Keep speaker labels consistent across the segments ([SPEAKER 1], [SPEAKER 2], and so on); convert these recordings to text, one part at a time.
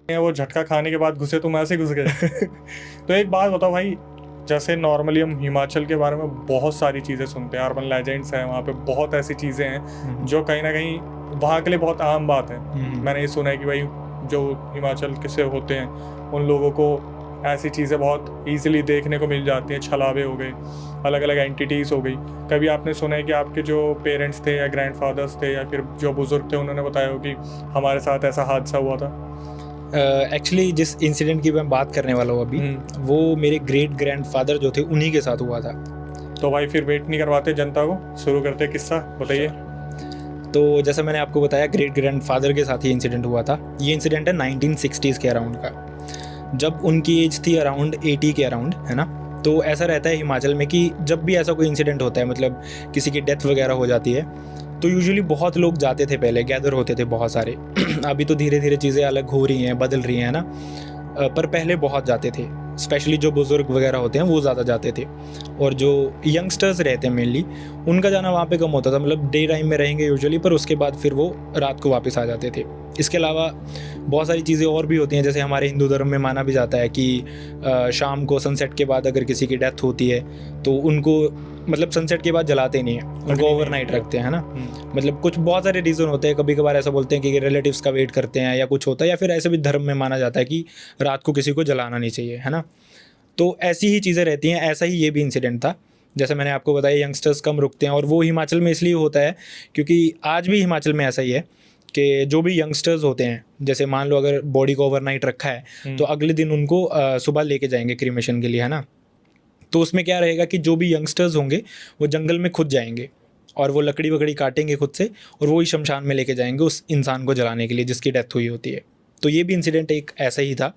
[SPEAKER 1] वो झटका खाने के बाद घुसे, तुम ऐसे घुस गए। तो एक बात बताओ भाई, जैसे नॉर्मली हम हिमाचल के बारे में बहुत सारी चीज़ें सुनते हैं, अर्बन लेजेंड्स हैं, वहाँ पे बहुत ऐसी चीज़ें हैं जो कहीं ना कहीं वहाँ के लिए बहुत आम बात है। मैंने ये सुना है कि भाई जो हिमाचल के से होते हैं उन लोगों को ऐसी चीज़ें बहुत इजीली देखने को मिल जाती हैं, छलावे हो गए, अलग अलग एंटिटीज़ हो गई। कभी आपने सुना है कि आपके जो पेरेंट्स थे या ग्रैंडफादर्स थे या फिर जो बुज़ुर्ग थे उन्होंने बताया हो कि हमारे साथ ऐसा हादसा हुआ था?
[SPEAKER 2] एक्चुअली जिस इंसिडेंट की मैं बात करने वाला हूँ अभी, वो मेरे ग्रेट ग्रैंडफादर जो थे उन्हीं के साथ हुआ था।
[SPEAKER 1] तो भाई फिर वेट नहीं करवाते जनता को, शुरू करते किस्सा, बताइए।
[SPEAKER 2] तो जैसा मैंने आपको बताया, ग्रेट ग्रैंडफादर के साथ ही इंसिडेंट हुआ था। ये इंसिडेंट है 1960s के अराउंड का, जब उनकी एज थी अराउंड 80 के अराउंड, है ना। तो ऐसा रहता है हिमाचल में कि जब भी ऐसा कोई इंसिडेंट होता है, मतलब किसी की डेथ वगैरह हो जाती है, तो यूजुअली बहुत लोग जाते थे, पहले गैदर होते थे बहुत सारे। अभी तो धीरे धीरे चीज़ें अलग हो रही हैं, बदल रही हैं ना, पर पहले बहुत जाते थे। स्पेशली जो बुज़ुर्ग वगैरह होते हैं वो ज़्यादा जाते थे, और जो यंगस्टर्स रहते हैं मेनली, उनका जाना वहाँ पे कम होता था। मतलब डे टाइम में रहेंगे यूजुअली, पर उसके बाद फिर वो रात को वापस आ जाते थे। इसके अलावा बहुत सारी चीज़ें और भी होती हैं, जैसे हमारे हिंदू धर्म में माना भी जाता है कि शाम को सनसेट के बाद अगर किसी की डेथ होती है तो उनको, मतलब सनसेट के बाद जलाते नहीं हैं, उनको ओवरनाइट रखते हैं, है ना। मतलब कुछ बहुत सारे रीज़न होते हैं। कभी कभार ऐसा बोलते हैं कि रिलेटिव्स का वेट करते हैं या कुछ होता है, या फिर ऐसे भी धर्म में माना जाता है कि रात को किसी को जलाना नहीं चाहिए, है ना। तो ऐसी ही चीज़ें रहती हैं। ऐसा ही ये भी इंसिडेंट था, जैसे मैंने आपको बताया, यंगस्टर्स कम रुकते हैं, और वो हिमाचल में इसलिए होता है क्योंकि आज भी हिमाचल में ऐसा ही है कि जो भी यंगस्टर्स होते हैं, जैसे मान लो अगर बॉडी को ओवरनाइट रखा है तो अगले दिन उनको सुबह लेके जाएंगे क्रीमेशन के लिए, है ना। तो उसमें क्या रहेगा कि जो भी यंगस्टर्स होंगे वो जंगल में खुद जाएंगे, और वो लकड़ी वकड़ी काटेंगे खुद से, और वो ही शमशान में लेके जाएंगे उस इंसान को जलाने के लिए जिसकी डेथ हुई होती है। तो ये भी इंसिडेंट एक ऐसा ही था।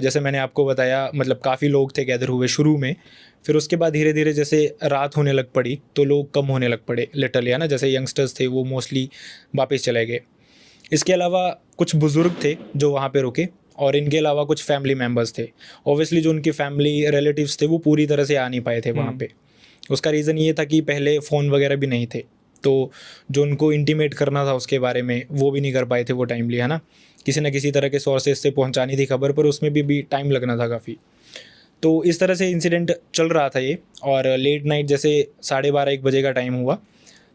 [SPEAKER 2] जैसे मैंने आपको बताया, मतलब काफ़ी लोग थे गैदर हुए शुरू में, फिर उसके बाद धीरे धीरे जैसे रात होने लग पड़ी तो लोग कम होने लग पड़े लिटरली, है ना। जैसे यंगस्टर्स थे वो मोस्टली वापस चले गए। इसके अलावा कुछ बुज़ुर्ग थे जो वहाँ पे रुके, और इनके अलावा कुछ फैमिली मेम्बर्स थे। ऑब्वियसली जो उनकी फैमिली रिलेटिव्स थे वो पूरी तरह से आ नहीं पाए थे वहाँ पे। उसका रीज़न ये था कि पहले फ़ोन वगैरह भी नहीं थे, तो जो उनको इंटीमेट करना था उसके बारे में वो भी नहीं कर पाए थे वो टाइमली, है ना। किसी न किसी तरह के सोर्सेज से पहुँचानी थी खबर, पर उसमें भी टाइम लगना था काफ़ी। तो इस तरह से इंसिडेंट चल रहा था ये, और लेट नाइट जैसे 12:30-1 बजे का टाइम हुआ,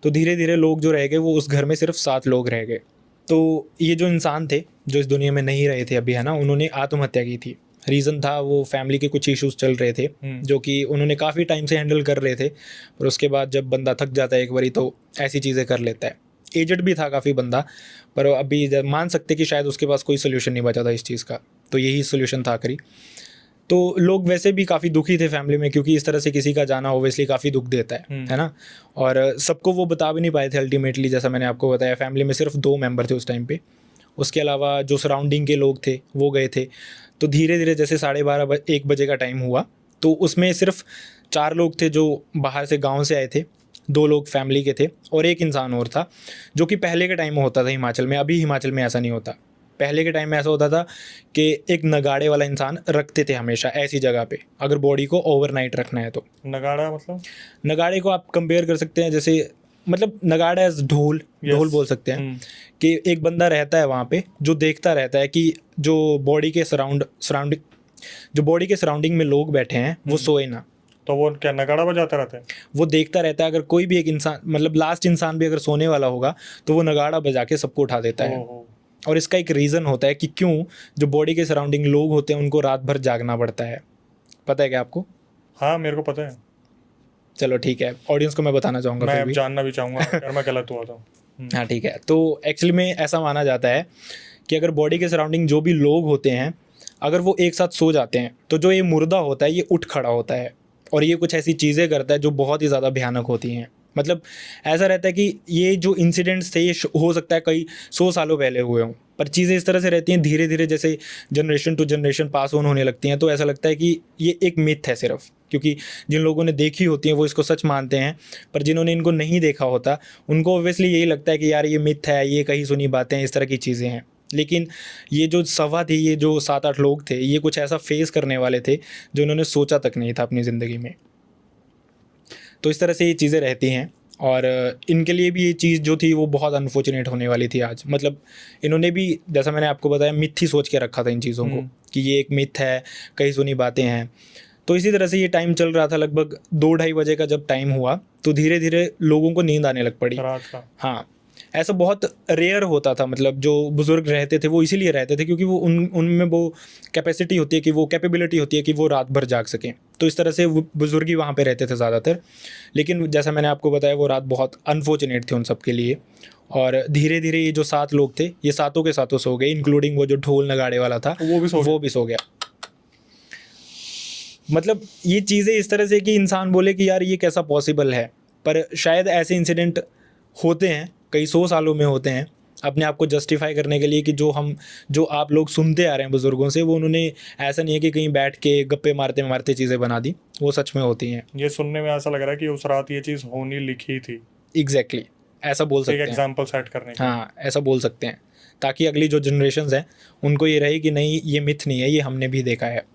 [SPEAKER 2] तो धीरे धीरे लोग जो रह गए वो उस घर में सिर्फ 7 लोग रह गए। तो ये जो इंसान थे जो इस दुनिया में नहीं रहे थे अभी, है ना, उन्होंने आत्महत्या की थी। रीज़न था वो फैमिली के कुछ इश्यूज चल रहे थे जो कि उन्होंने काफ़ी टाइम से हैंडल कर रहे थे, और उसके बाद जब बंदा थक जाता है एक बारी तो ऐसी चीज़ें कर लेता है। एजड भी था काफ़ी बंदा, पर अभी मान सकते कि शायद उसके पास कोई सोल्यूशन नहीं बचा था इस चीज़ का, तो यही सोल्यूशन था आखिरी। तो लोग वैसे भी काफ़ी दुखी थे फैमिली में, क्योंकि इस तरह से किसी का जाना ओब्वियसली काफ़ी दुख देता है ना। और सबको वो बता भी नहीं पाए थे अल्टीमेटली, जैसा मैंने आपको बताया फैमिली में सिर्फ 2 मेंबर थे उस टाइम पे। उसके अलावा जो सराउंडिंग के लोग थे वो गए थे। तो धीरे धीरे जैसे 12:30-1 बजे का टाइम हुआ, तो उसमें सिर्फ 4 लोग थे जो बाहर से गाँव से आए थे, 2 लोग फैमिली के थे, और 1 इंसान और था जो कि पहले के टाइम में होता था हिमाचल में। अभी हिमाचल में ऐसा नहीं होता। पहले के टाइम में ऐसा होता था कि एक नगाड़े वाला इंसान रखते थे हमेशा ऐसी जगह पे, अगर बॉडी को ओवरनाइट रखना है तो।
[SPEAKER 1] नगाड़ा मतलब?
[SPEAKER 2] नगाड़े को आप कंपेयर कर सकते हैं जैसे, मतलब नगाड़ा एज ढोल, ढोल बोल सकते हैं। कि एक बंदा रहता है वहाँ पे जो देखता रहता है कि जो बॉडी के सराउंडिंग जो बॉडी के सराउंडिंग में लोग बैठे हैं वो सोए ना।
[SPEAKER 1] तो वो क्या नगाड़ा बजाता रहता है?
[SPEAKER 2] वो देखता रहता है, अगर कोई भी एक इंसान, मतलब लास्ट इंसान भी अगर सोने वाला होगा तो वो नगाड़ा बजा के सबको उठा देता है। और इसका एक रीज़न होता है कि क्यों जो बॉडी के सराउंडिंग लोग होते हैं उनको रात भर जागना पड़ता है। पता है क्या आपको?
[SPEAKER 1] हाँ मेरे को पता है।
[SPEAKER 2] चलो ठीक है, ऑडियंस को मैं बताना चाहूँगा
[SPEAKER 1] मैं
[SPEAKER 2] फिर
[SPEAKER 1] अब
[SPEAKER 2] भी।
[SPEAKER 1] जानना भी चाहूँगा अगर मैं गलत हुआ तो।
[SPEAKER 2] हाँ ठीक है। तो एक्चुअली में ऐसा माना जाता है कि अगर बॉडी के सराउंडिंग जो भी लोग होते हैं, अगर वो एक साथ सो जाते हैं तो जो ये मुर्दा होता है ये उठ खड़ा होता है, और ये कुछ ऐसी चीज़ें करता है जो बहुत ही ज़्यादा भयानक होती हैं। मतलब ऐसा रहता है कि ये जो इंसिडेंट्स थे ये हो सकता है कई 100 सालों पहले हुए हों, पर चीज़ें इस तरह से रहती हैं धीरे धीरे, जैसे generation to generation pass on होने लगती हैं, तो ऐसा लगता है कि ये एक मिथ है सिर्फ, क्योंकि जिन लोगों ने देखी होती हैं वो इसको सच मानते हैं, पर जिन्होंने इनको नहीं देखा होता उनको ऑब्वियसली यही लगता है कि यार ये मिथ है, ये कहीं सुनी बातें, इस तरह की चीज़ें हैं। लेकिन ये जो सवा थी, ये जो 7-8 लोग थे, ये कुछ ऐसा फेस करने वाले थे जो उन्होंने सोचा तक नहीं था अपनी ज़िंदगी में। तो इस तरह से ये चीज़ें रहती हैं। और इनके लिए भी ये चीज़ जो थी वो बहुत अनफॉर्चुनेट होने वाली थी आज। मतलब इन्होंने भी, जैसा मैंने आपको बताया, मिथ ही सोच के रखा था इन चीज़ों को कि ये एक मिथ है, कहीं सुनी बातें हैं। तो इसी तरह से ये टाइम चल रहा था। लगभग 2-2:30 बजे का जब टाइम हुआ तो धीरे धीरे लोगों को नींद आने लग पड़ी। हाँ, ऐसा बहुत रेयर होता था। मतलब जो बुज़ुर्ग रहते थे वो इसीलिए रहते थे क्योंकि वो उनमें वो कैपेसिटी होती है कि वो कैपेबिलिटी होती है कि वो रात भर जाग सकें। तो इस तरह से वो बुज़ुर्ग ही वहाँ पे रहते थे ज़्यादातर। लेकिन जैसा मैंने आपको बताया वो रात बहुत अनफॉर्चुनेट थी उन सब के लिए। और धीरे धीरे ये जो 7 लोग थे ये सातों के सातों सो गए, इंक्लूडिंग वो जो ढोल नगाड़े वाला था वो भी सो गया। मतलब ये चीज़ें इस तरह से कि इंसान बोले कि यार ये कैसा पॉसिबल है, पर शायद ऐसे इंसिडेंट होते हैं, कई 100 सालों में होते हैं, अपने आप को जस्टिफाई करने के लिए कि जो आप लोग सुनते आ रहे हैं बुज़ुर्गों से, वो उन्होंने ऐसा नहीं है कि कहीं बैठ के गप्पे मारते मारते चीज़ें बना दी, वो सच में होती हैं।
[SPEAKER 1] ये सुनने में ऐसा लग रहा है कि उस रात ये चीज़ होनी लिखी थी।
[SPEAKER 2] एग्जैक्टली ऐसा बोल सकते हैं,
[SPEAKER 1] एग्जाम्पल सेट करने के।
[SPEAKER 2] हाँ, ऐसा बोल सकते हैं, ताकि अगली जो जनरेशन्स हैं उनको ये रहे कि नहीं ये मिथ नहीं है, ये हमने भी देखा है।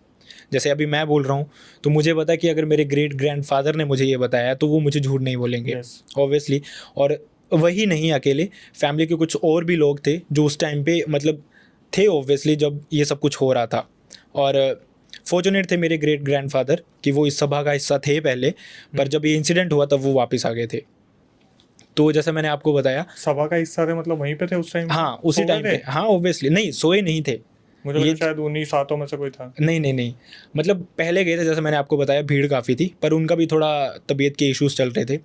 [SPEAKER 2] जैसे अभी मैं बोल रहा हूँ तो मुझे पता है कि अगर मेरे ग्रेट ग्रैंडफादर ने मुझे ये बताया तो वो मुझे झूठ नहीं बोलेंगे, ऑब्वियसली। और वही नहीं अकेले, फैमिली के कुछ और भी लोग थे जो उस टाइम पे मतलब थे ऑब्वियसली जब ये सब कुछ हो रहा था। और फॉर्चुनेट थे मेरे ग्रेट ग्रैंडफादर कि वो इस सभा का हिस्सा थे पहले, पर जब ये इंसिडेंट हुआ तब वो वापस आ गए थे। तो जैसे मैंने आपको बताया,
[SPEAKER 1] सभा का हिस्सा थे मतलब वहीं पे थे उस टाइम?
[SPEAKER 2] हाँ, उसी टाइम पे। हाँ, ऑब्वियसली। नहीं, सोए नहीं थे,
[SPEAKER 1] मुझे लगा शायद उन्हीं सातों में से कोई था।
[SPEAKER 2] नहीं, मतलब पहले गए थे, जैसे मैंने आपको बताया भीड़ काफ़ी थी, पर उनका भी थोड़ा तबीयत के इश्यूज चल रहे थे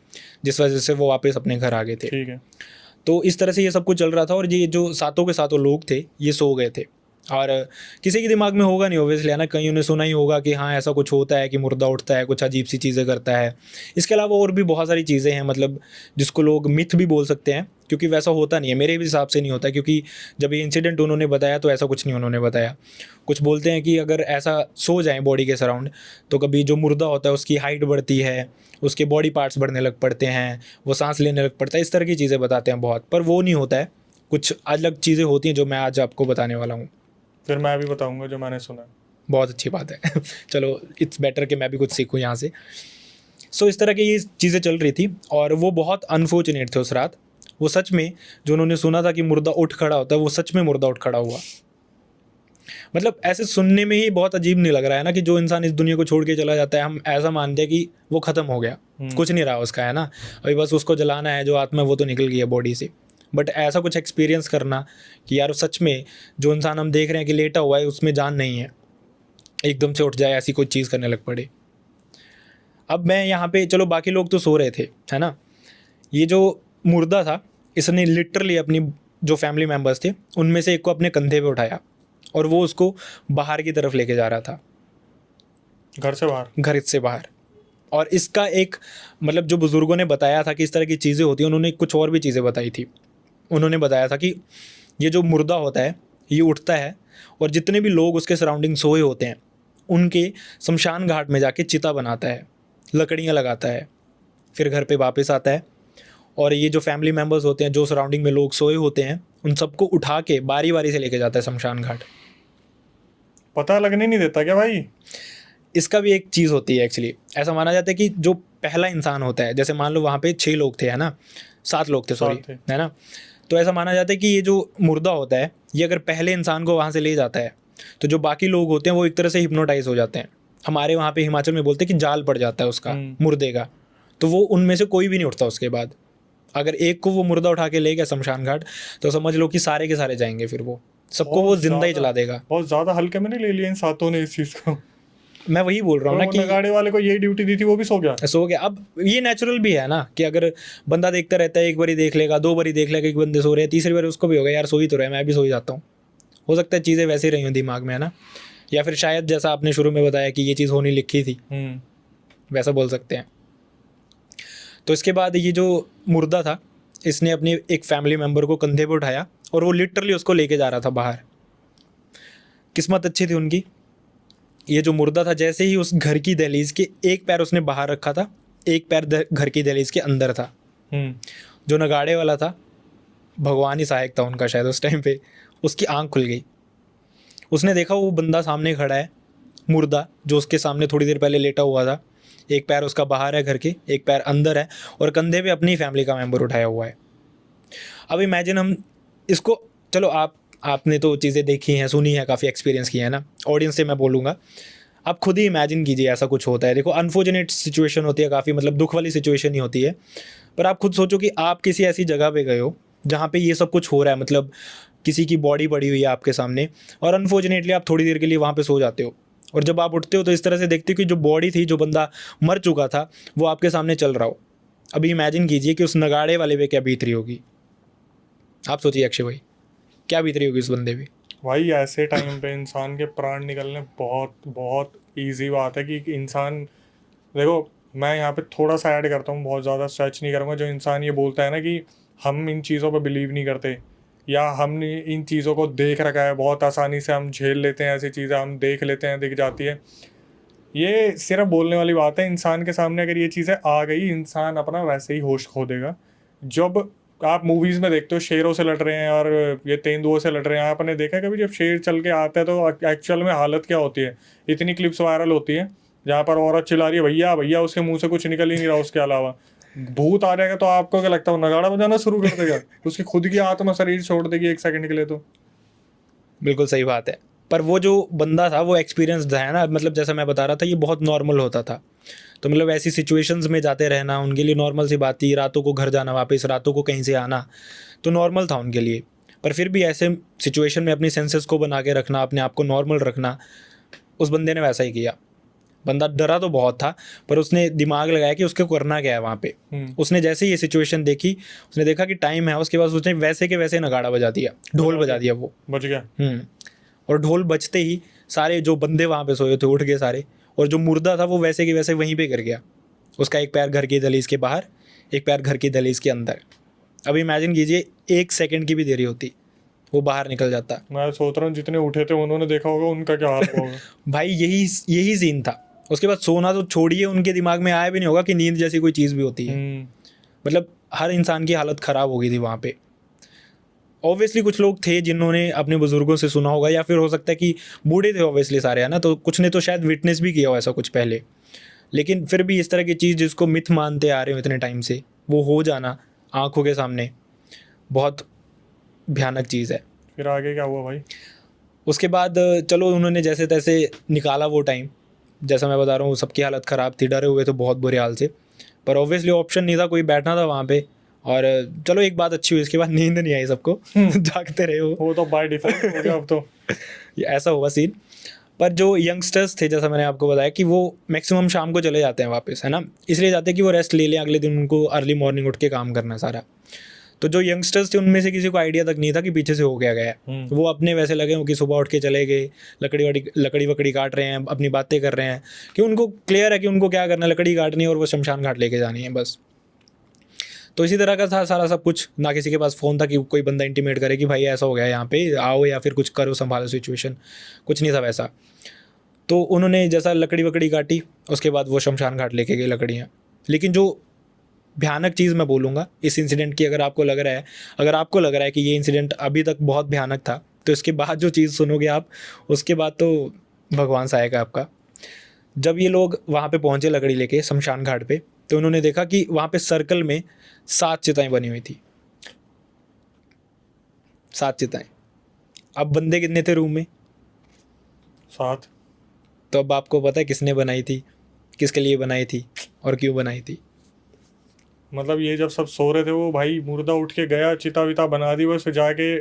[SPEAKER 2] जिस वजह से वो वापस अपने घर आ गए थे।
[SPEAKER 1] ठीक है।
[SPEAKER 2] तो इस तरह से ये सब कुछ चल रहा था और ये जो सातों के सातों लोग थे ये सो गए थे। और किसी के दिमाग में होगा नहीं ऑब्वियसली, है ना, कहीं उन्हें सुना ही होगा कि हाँ ऐसा कुछ होता है कि मुर्दा उठता है, कुछ अजीब सी चीज़ें करता है। इसके अलावा और भी बहुत सारी चीज़ें हैं, मतलब जिसको लोग मिथ भी बोल सकते हैं, क्योंकि वैसा होता नहीं है, मेरे भी हिसाब से नहीं होता। क्योंकि जब ये इंसिडेंट उन्होंने बताया तो ऐसा कुछ नहीं उन्होंने बताया। कुछ बोलते हैं कि अगर ऐसा सो जाए बॉडी के सराउंड तो कभी जो मुर्दा होता है उसकी हाइट बढ़ती है, उसके बॉडी पार्ट्स बढ़ने लग पड़ते हैं, वो सांस लेने लग पड़ता है, इस तरह की चीज़ें बताते हैं बहुत। पर वो नहीं होता है, कुछ अलग चीज़ें होती हैं जो मैं आज आपको बताने वाला हूँ।
[SPEAKER 1] फिर मैं भी बताऊंगा जो मैंने सुना।
[SPEAKER 2] बहुत अच्छी बात है चलो, इट्स बेटर कि मैं भी कुछ सीखूं यहाँ से। सो इस तरह की ये चीज़ें चल रही थी और वो बहुत अनफॉर्चुनेट थे उस रात। वो सच में जो उन्होंने सुना था कि मुर्दा उठ खड़ा होता है, वो सच में मुर्दा उठ खड़ा हुआ। मतलब ऐसे सुनने में ही बहुत अजीब नहीं लग रहा है ना कि जो इंसान इस दुनिया को छोड़ के चला जाता है, हम ऐसा मानते हैं कि वो ख़त्म हो गया, कुछ नहीं रहा उसका, है ना, अभी बस उसको जलाना है, जो आत्मा वो तो निकल गई है बॉडी से। बट ऐसा कुछ एक्सपीरियंस करना कि यार सच में जो इंसान हम देख रहे हैं कि लेटा हुआ है उसमें जान नहीं है, एकदम से उठ जाए, ऐसी कोई चीज़ करने लग पड़े। अब मैं यहाँ पे, चलो बाकी लोग तो सो रहे थे, है ना, ये जो मुर्दा था इसने लिटरली अपनी जो फैमिली मेम्बर्स थे उनमें से एक को अपने कंधे पे उठाया और वो उसको बाहर की तरफ लेके जा रहा था, घर से बाहर। और इसका एक मतलब जो बुज़ुर्गों ने बताया था कि इस तरह की चीज़ें होती हैं, उन्होंने कुछ और भी चीज़ें बताई थी। उन्होंने बताया था कि ये जो मुर्दा होता है ये उठता है और जितने भी लोग उसके सराउंडिंग सोए होते हैं उनके शमशान घाट में जाके चिता बनाता है, लकड़ियाँ लगाता है, फिर घर पे वापस आता है और ये जो फैमिली मेम्बर्स होते हैं, जो सराउंडिंग में लोग सोए होते हैं, उन सबको उठा के बारी बारी से लेके जाता है शमशान घाट।
[SPEAKER 1] पता लगने नहीं देता क्या भाई?
[SPEAKER 2] इसका भी एक चीज़ होती है एक्चुअली। ऐसा माना जाता है कि जो पहला इंसान होता है, जैसे मान लो वहाँ पे 6 लोग थे, है ना, 7 लोग थे, सॉरी, है ना, तो ऐसा माना जाता है कि ये जो मुर्दा होता है ये अगर पहले इंसान को वहाँ से ले जाता है तो जो बाकी लोग होते हैं वो एक तरह से हिप्नोटाइज हो जाते हैं। हमारे वहाँ पे हिमाचल में बोलते हैं कि जाल पड़ जाता है उसका, मुर्दे का, तो वो उनमें से कोई भी नहीं उठता उसके बाद। अगर एक को वो मुर्दा उठा के ले गया शमशान घाट तो समझ लो कि सारे के सारे जाएंगे, फिर वो सबको वो जिंदा ही जला देगा।
[SPEAKER 1] बहुत ज़्यादा हल्के में नहीं ले लिया इन सातों ने इस चीज़ को।
[SPEAKER 2] मैं वही बोल रहा हूँ ना कि
[SPEAKER 1] नगाड़े वाले को यही ड्यूटी दी थी, वो भी सो गया।
[SPEAKER 2] अब ये नेचुरल भी है ना कि अगर बंदा देखता रहता है, एक बारी देख लेगा, 2 बारी देख लेगा, एक बंदे सो रहे हैं, तीसरी बार उसको भी होगा यार सो ही तो रहे, मैं भी सो ही जाता हूँ। हो सकता है चीज़ें वैसे रही हों दिमाग में, है ना, या फिर शायद जैसा आपने शुरू में बताया कि ये चीज़ होनी लिखी थी, वैसा बोल सकते हैं। तो इसके बाद ये जो मुर्दा था इसने अपने एक फैमिली मेम्बर को कंधे पर उठाया और वो लिटरली उसको लेके जा रहा था बाहर। किस्मत अच्छी थी उनकी, ये जो मुर्दा था जैसे ही उस घर की दहलीज के एक पैर उसने बाहर रखा था, एक पैर घर की दहलीज के अंदर था। जो नगाड़े वाला था भगवान ही सहायक था उनका शायद उस टाइम पे, उसकी आंख खुल गई। उसने देखा वो बंदा सामने खड़ा है, मुर्दा जो उसके सामने थोड़ी देर पहले लेटा हुआ था, एक पैर उसका बाहर है घर के, एक पैर अंदर है, और कंधे पे अपनी फैमिली का मेंबर उठाया हुआ है। अब इमेजिन हम इसको, चलो आपने तो चीज़ें देखी हैं, सुनी है, काफ़ी एक्सपीरियंस किया है ना, ऑडियंस से मैं बोलूँगा आप खुद ही इमेजिन कीजिए ऐसा कुछ होता है। देखो अनफॉर्चुनेट सिचुएशन होती है, काफ़ी मतलब दुख वाली सिचुएशन ही होती है, पर आप खुद सोचो कि आप किसी ऐसी जगह पे गए हो जहाँ पे ये सब कुछ हो रहा है, मतलब किसी की बॉडी पड़ी हुई है आपके सामने, और अनफॉर्चुनेटली आप थोड़ी देर के लिए वहाँ पे सो जाते हो, और जब आप उठते हो तो इस तरह से देखते हो कि जो बॉडी थी, जो बंदा मर चुका था, वो आपके सामने चल रहा हो। अभी इमेजिन कीजिए कि उस नगाड़े वाले पे क्या बीत रही होगी। आप सोचिए अक्षय भाई, क्या बीत रही होगी उस बंदे पे।
[SPEAKER 1] भाई ऐसे टाइम पे इंसान के प्राण निकलने बहुत बहुत ईजी बात है कि इंसान, देखो मैं यहाँ पे थोड़ा सा ऐड करता हूँ, बहुत ज़्यादा सर्च नहीं करूँगा। जो इंसान ये बोलता है ना कि हम इन चीज़ों पे बिलीव नहीं करते, या हमने इन चीज़ों को देख रखा है, बहुत आसानी से हम झेल लेते हैं, ऐसी चीज़ें हम देख लेते हैं, दिख जाती है, ये सिर्फ बोलने वाली बात है। इंसान के सामने अगर ये चीज़ें आ गई, इंसान अपना वैसे ही होश खो देगा। जब आप मूवीज़ में देखते हो शेरों से लड़ रहे हैं और ये तेंदुओं से लड़ रहे हैं, आपने देखा है कभी जब शेर चल के आता है तो एक्चुअल में हालत क्या होती है? इतनी क्लिप्स वायरल होती है जहाँ पर औरत चिल्ला रही है भैया भैया, उसके मुंह से कुछ निकल ही नहीं रहा, उसके अलावा भूत आ जाएगा तो आपको क्या लगता है वो नगाड़ा बजाना शुरू कर देगा? उसकी खुद की आत्मा शरीर छोड़ देगी 1 सेकंड के लिए। तो
[SPEAKER 2] बिल्कुल सही बात है, पर वो जो बंदा था वो एक्सपीरियंस्ड है ना, मतलब जैसा मैं बता रहा था, ये बहुत नॉर्मल होता था। तो मतलब ऐसी सिचुएशंस में जाते रहना उनके लिए नॉर्मल सी बात थी, रातों को घर जाना, वापस रातों को कहीं से आना, तो नॉर्मल था उनके लिए। पर फिर भी ऐसे सिचुएशन में अपनी सेंसेस को बना के रखना, अपने आप को नॉर्मल रखना, उस बंदे ने वैसा ही किया। बंदा डरा तो बहुत था, पर उसने दिमाग लगाया कि उसको करना क्या है वहाँ पे। उसने जैसे ही ये सिचुएशन देखी, उसने देखा कि टाइम है, उसके बाद उसने वैसे के वैसे नगाड़ा बजा दिया, ढोल बजा दिया, वो
[SPEAKER 1] बच गया।
[SPEAKER 2] और ढोल बजते ही सारे जो बंदे वहाँ पे सोए थे उठ गए सारे, और जो मुर्दा था वो वैसे के वैसे वहीं पे गिर गया। उसका एक पैर घर की दहलीज के बाहर, एक पैर घर की दहलीज के अंदर। अब इमेजिन कीजिए 1 सेकंड की भी देरी होती, वो बाहर निकल जाता।
[SPEAKER 1] मैं सोच रहा हूँ जितने उठे थे उन्होंने देखा होगा उनका क्या हाल होगा।
[SPEAKER 2] भाई यही सीन था। उसके बाद सोना तो छोड़िए, उनके दिमाग में आया भी नहीं होगा कि नींद जैसी कोई चीज़ भी होती है। मतलब हर इंसान की हालत ख़राब हो गई थी वहाँ पे। ऑब्वियसली कुछ लोग थे जिन्होंने अपने बुजुर्गों से सुना होगा, या फिर हो सकता है कि बूढ़े थे ऑब्वियसली सारे, है ना, तो कुछ ने तो शायद विटनेस भी किया हो ऐसा कुछ पहले। लेकिन फिर भी इस तरह की चीज़ जिसको मिथ मानते आ रहे हो इतने टाइम से, वो हो जाना आंखों के सामने, बहुत भयानक चीज़ है।
[SPEAKER 1] फिर आगे क्या हुआ भाई?
[SPEAKER 2] उसके बाद चलो उन्होंने जैसे तैसे निकाला वो टाइम, जैसा मैं बता रहा हूँ सबकी हालत ख़राब थी, डरे हुए थे बहुत बुरे हाल से, पर ऑब्वियसली ऑप्शन नहीं था, कोई बैठना था वहाँ पे। और चलो एक बात अच्छी हुई, इसके बाद नींद नहीं आई सबको, जागते रहे
[SPEAKER 1] वो तो बाय डिफॉल्ट हो गया अब तो।
[SPEAKER 2] ये ऐसा हुआ सीन। पर जो यंगस्टर्स थे, जैसा मैंने आपको बताया कि वो मैक्सिमम शाम को चले जाते हैं वापस, है ना, इसलिए जाते हैं कि वो रेस्ट ले लें, अगले दिन उनको अर्ली मॉर्निंग उठ के काम करना है सारा। तो जो यंगस्टर्स थे उनमें से किसी को आइडिया तक नहीं था कि पीछे से हो गया गया। वो अपने वैसे लगे हो कि सुबह उठ के चले गए, लकड़ी वकड़ी काट रहे हैं, अपनी बातें कर रहे हैं, कि उनको क्लियर है कि उनको क्या करना है, लकड़ी काटनी है और वो शमशान घाट लेके जानी है बस। तो इसी तरह का था सारा सब कुछ। ना किसी के पास फ़ोन था कि कोई बंदा इंटीमेट करे कि भाई ऐसा हो गया यहाँ पे आओ, या फिर कुछ करो, संभालो सिचुएशन, कुछ नहीं था वैसा। तो उन्होंने जैसा लकड़ी वकड़ी काटी, उसके बाद वो शमशान घाट लेके गए लकड़ियाँ। लेकिन जो भयानक चीज़ मैं बोलूँगा इस इंसिडेंट की, अगर आपको लग रहा है कि ये इंसिडेंट अभी तक बहुत भयानक था, तो इसके बाद जो चीज़ सुनोगे आप, उसके बाद तो भगवान सा आएगा आपका। जब ये लोग वहाँ पे पहुँचे लकड़ी लेके शमशान घाट पे, तो उन्होंने देखा कि वहाँ पे सर्कल में 7 चिताएं बनी हुई थी, 7 चिताएं। अब बंदे कितने थे रूम में?
[SPEAKER 1] 7।
[SPEAKER 2] तो अब आपको पता है किसने बनाई थी, किसके लिए बनाई थी और क्यों बनाई थी?
[SPEAKER 1] मतलब ये जब सब सो रहे थे, वो भाई मुर्दा उठ के गया, चिता विता बना दी, बस जाके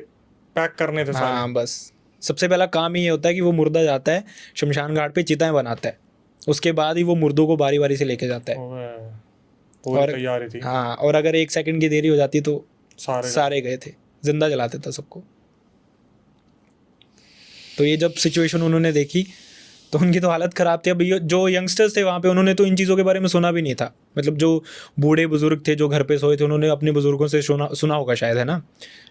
[SPEAKER 1] पैक करने थे सारे।
[SPEAKER 2] हाँ बस, सबसे पहला काम ही ये होता है कि वो मुर्दा जाता है शमशान घाट पे, चिताएं बनाता है, उसके बाद ही वो मुर्दों को बारी बारी से लेके जाता है।
[SPEAKER 1] और तैयारी थी।
[SPEAKER 2] हाँ, और अगर 1 सेकंड की देरी हो जाती तो सारे गए थे, जिंदा जलाते था सबको। तो ये जब सिचुएशन उन्होंने देखी तो उनकी तो हालत ख़राब थी। अब जो यंगस्टर्स थे वहाँ पे, उन्होंने तो इन चीज़ों के बारे में सुना भी नहीं था। मतलब जो बूढ़े बुजुर्ग थे जो घर पे सोए थे, उन्होंने अपने बुजुर्गों से सुना होगा शायद, है ना।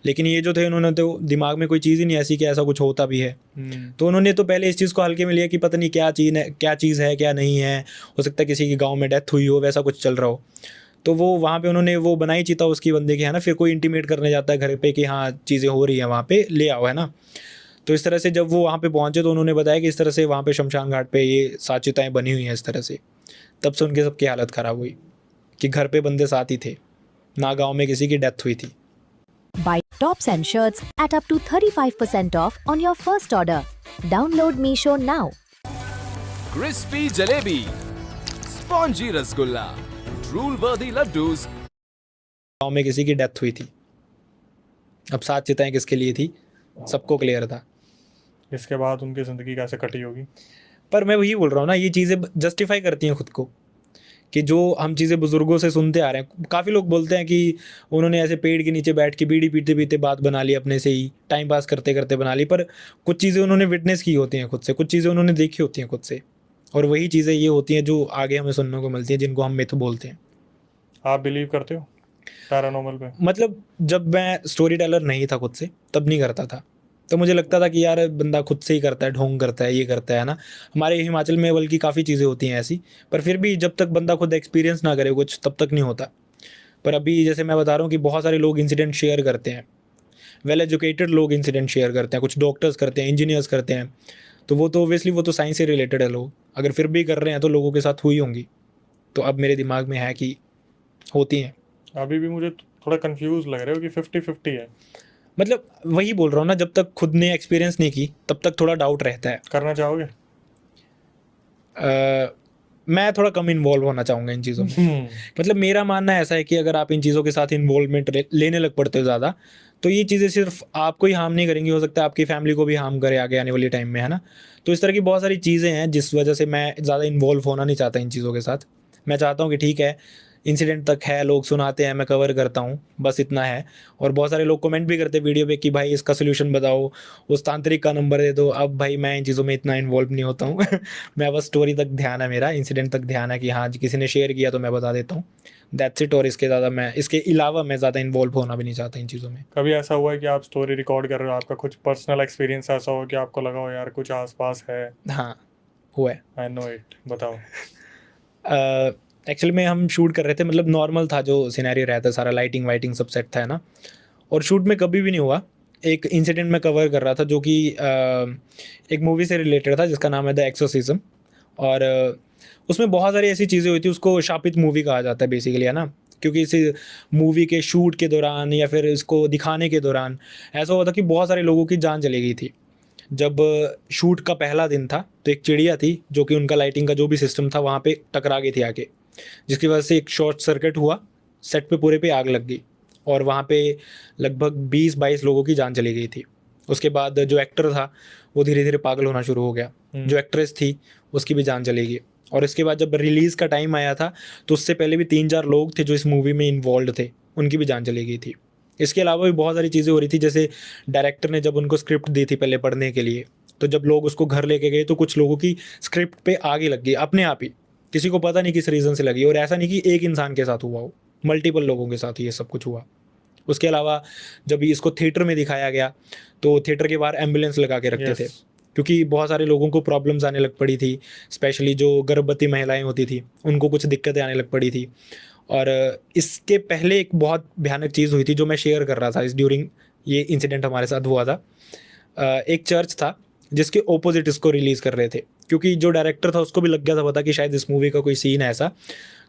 [SPEAKER 2] लेकिन ये जो थे, उन्होंने तो दिमाग में कोई चीज़ ही नहीं ऐसी कि ऐसा कुछ होता भी है। तो उन्होंने तो पहले इस चीज़ को हल्के में लिया कि पता नहीं क्या चीज़ है क्या नहीं है, हो सकता है किसी के गाँव में डेथ हुई हो, वैसा कुछ चल रहा हो। तो वो वहाँ पे उन्होंने वो बनाई चिता उसकी बंदे की, है ना। फिर कोई इंटीमेट करने जाता है घर पे कि हाँ चीज़ें हो रही हैं वहाँ पे, ले आओ, है ना। तो इस तरह से जब वो वहाँ पे पहुँचे तो उन्होंने बताया कि इस तरह से वहाँ पे शमशान घाट पे ये 7 चिताएं बनी हुई हैं इस तरह से। तब से उनकी सबकी हालत ख़राब हुई कि घर पे बंदे साथ ही थे ना, गांव में किसी की डेथ हुई थी।
[SPEAKER 3] Buy tops and shirts at up to 35% off on your first order. Download Meesho now.
[SPEAKER 4] Crispy jalebi, spongy rasgulla, drool-worthy laddus.
[SPEAKER 2] गांव में किसी की डेथ हुई थी। अब 7 चिताएं किसके लिए थी सबको क्लियर था।
[SPEAKER 1] इसके बाद उनकी ज़िंदगी कैसे कटी होगी।
[SPEAKER 2] पर मैं वही बोल रहा हूँ ना, ये चीज़ें जस्टिफाई करती हैं खुद को कि जो हम चीज़ें बुज़ुर्गों से सुनते आ रहे हैं। काफ़ी लोग बोलते हैं कि उन्होंने ऐसे पेड़ के नीचे बैठ के बीड़ी पीते पीते बात बना ली, अपने से ही टाइम पास करते करते बना ली। पर कुछ चीज़ें उन्होंने विटनेस की होती हैं खुद से, कुछ चीज़ें उन्होंने देखी होती हैं खुद से, और वही चीज़ें ये होती हैं जो आगे हमें सुनने को मिलती हैं, जिनको हम मिथ बोलते हैं।
[SPEAKER 1] आप बिलीव करते हो पैरानॉर्मल पे?
[SPEAKER 2] मतलब जब मैं स्टोरी टेलर नहीं था खुद से, तब नहीं करता था। तो मुझे लगता था कि यार बंदा खुद से ही करता है, ढोंग करता है, ये करता है ना। हमारे हिमाचल में बल्कि काफ़ी चीज़ें होती हैं ऐसी, पर फिर भी जब तक बंदा खुद एक्सपीरियंस ना करे कुछ, तब तक नहीं होता। पर अभी जैसे मैं बता रहा हूँ कि बहुत सारे लोग इंसिडेंट शेयर करते हैं, वेल एजुकेटेड लोग इंसिडेंट शेयर करते हैं, कुछ डॉक्टर्स करते हैं, इंजीनियर्स करते हैं। तो वो तो ऑब्वियसली वो तो साइंस से रिलेटेड है लोग, अगर फिर भी कर रहे हैं तो लोगों के साथ हुई होंगी। तो अब मेरे दिमाग में है कि होती हैं।
[SPEAKER 1] अभी भी मुझे थोड़ा कंफ्यूज लग रहे हो कि 50-50 है।
[SPEAKER 2] मतलब वही बोल रहा हूँ ना, जब तक खुद ने एक्सपीरियंस नहीं की तब तक थोड़ा डाउट रहता है।
[SPEAKER 1] करना चाहोगे?
[SPEAKER 2] मैं थोड़ा कम इन्वॉल्व होना चाहूँगा इन चीज़ों में। मतलब मेरा मानना ऐसा है कि अगर आप इन चीज़ों के साथ इन्वॉल्वमेंट लेने लग पड़ते हो ज़्यादा, तो ये चीज़ें सिर्फ आपको ही हार्म नहीं करेंगी, हो सकता है आपकी फैमिली को भी हार्म करे आगे आने वाली टाइम में, है ना। तो इस तरह की बहुत सारी चीज़ें हैं जिस वजह से मैं ज़्यादा इन्वॉल्व होना नहीं चाहता इन चीज़ों के साथ। मैं चाहता हूँ कि ठीक है, इंसिडेंट तक है, लोग सुनाते हैं, मैं कवर करता हूँ, बस इतना है। और बहुत सारे लोग कमेंट भी करते हैं वीडियो पे कि भाई इसका सोल्यूशन बताओ, उस तांत्रिक का नंबर दे दो। अब भाई मैं इन चीज़ों में इतना इन्वॉल्व नहीं होता हूँ मैं बस स्टोरी तक ध्यान है मेरा, इंसिडेंट तक ध्यान है कि हाँ किसी ने शेयर किया तो मैं बता देता हूँ, दैट्स इट। और इसके अलावा मैं ज़्यादा इन्वॉल्व होना भी नहीं चाहता इन चीज़ों में।
[SPEAKER 1] कभी ऐसा हुआ है कि आप स्टोरी रिकॉर्ड कर रहे हो, आपका कुछ पर्सनल एक्सपीरियंस ऐसा हो कि आपको लगा हो यार कुछ आसपास है?
[SPEAKER 2] हाँ हुआ है।
[SPEAKER 1] आई नो इट, बताओ।
[SPEAKER 2] एक्चुअली में हम शूट कर रहे थे, मतलब नॉर्मल था जो सिनेरियो रहता है, सारा लाइटिंग वाइटिंग सब सेट था, है ना। और शूट में कभी भी नहीं हुआ, एक इंसिडेंट मैं कवर कर रहा था जो कि एक मूवी से रिलेटेड था जिसका नाम है द एक्सोर्सिज्म। और उसमें बहुत सारी ऐसी चीज़ें हुई थी, उसको शापित मूवी कहा जाता है बेसिकली, है ना। क्योंकि इस मूवी के शूट के दौरान या फिर इसको दिखाने के दौरान ऐसा हुआ था कि बहुत सारे लोगों की जान चली गई थी। जब शूट का पहला दिन था तो एक चिड़िया थी जो कि उनका लाइटिंग का जो भी सिस्टम था वहाँ पे टकरा गई थी आके, जिसकी वजह से एक शॉर्ट सर्किट हुआ, सेट पे पूरे पे आग लग गई और वहाँ पे लगभग 20-22 लोगों की जान चली गई थी। उसके बाद जो एक्टर था वो धीरे धीरे पागल होना शुरू हो गया, जो एक्ट्रेस थी उसकी भी जान चली गई। और इसके बाद जब रिलीज़ का टाइम आया था तो उससे पहले भी 3-4 लोग थे जो इस मूवी में इन्वॉल्व थे, उनकी भी जान चली गई थी। इसके अलावा भी बहुत सारी चीज़ें हो रही थी, जैसे डायरेक्टर ने जब उनको स्क्रिप्ट दी थी पहले पढ़ने के लिए, तो जब लोग उसको घर लेके गए तो कुछ लोगों की स्क्रिप्ट पे आगे लग गई अपने आप ही, किसी को पता नहीं किस रीज़न से लगी। और ऐसा नहीं कि एक इंसान के साथ हुआ हो, मल्टीपल लोगों के साथ ये सब कुछ हुआ। उसके अलावा जब इसको थिएटर में दिखाया गया तो थिएटर के बाहर एम्बुलेंस लगा के रखते थे, क्योंकि बहुत सारे लोगों को प्रॉब्लम्स आने लग पड़ी थी, स्पेशली जो गर्भवती महिलाएं होती थी उनको कुछ दिक्कतें आने लग पड़ी थी। और इसके पहले एक बहुत भयानक चीज़ हुई थी जो मैं शेयर कर रहा था इस ड्यूरिंग ये इंसिडेंट हमारे साथ हुआ था। एक चर्च था जिसके ओपोजिट इसको रिलीज़ कर रहे थे, क्योंकि जो डायरेक्टर था उसको भी लग गया था पता कि शायद इस मूवी का कोई सीन है ऐसा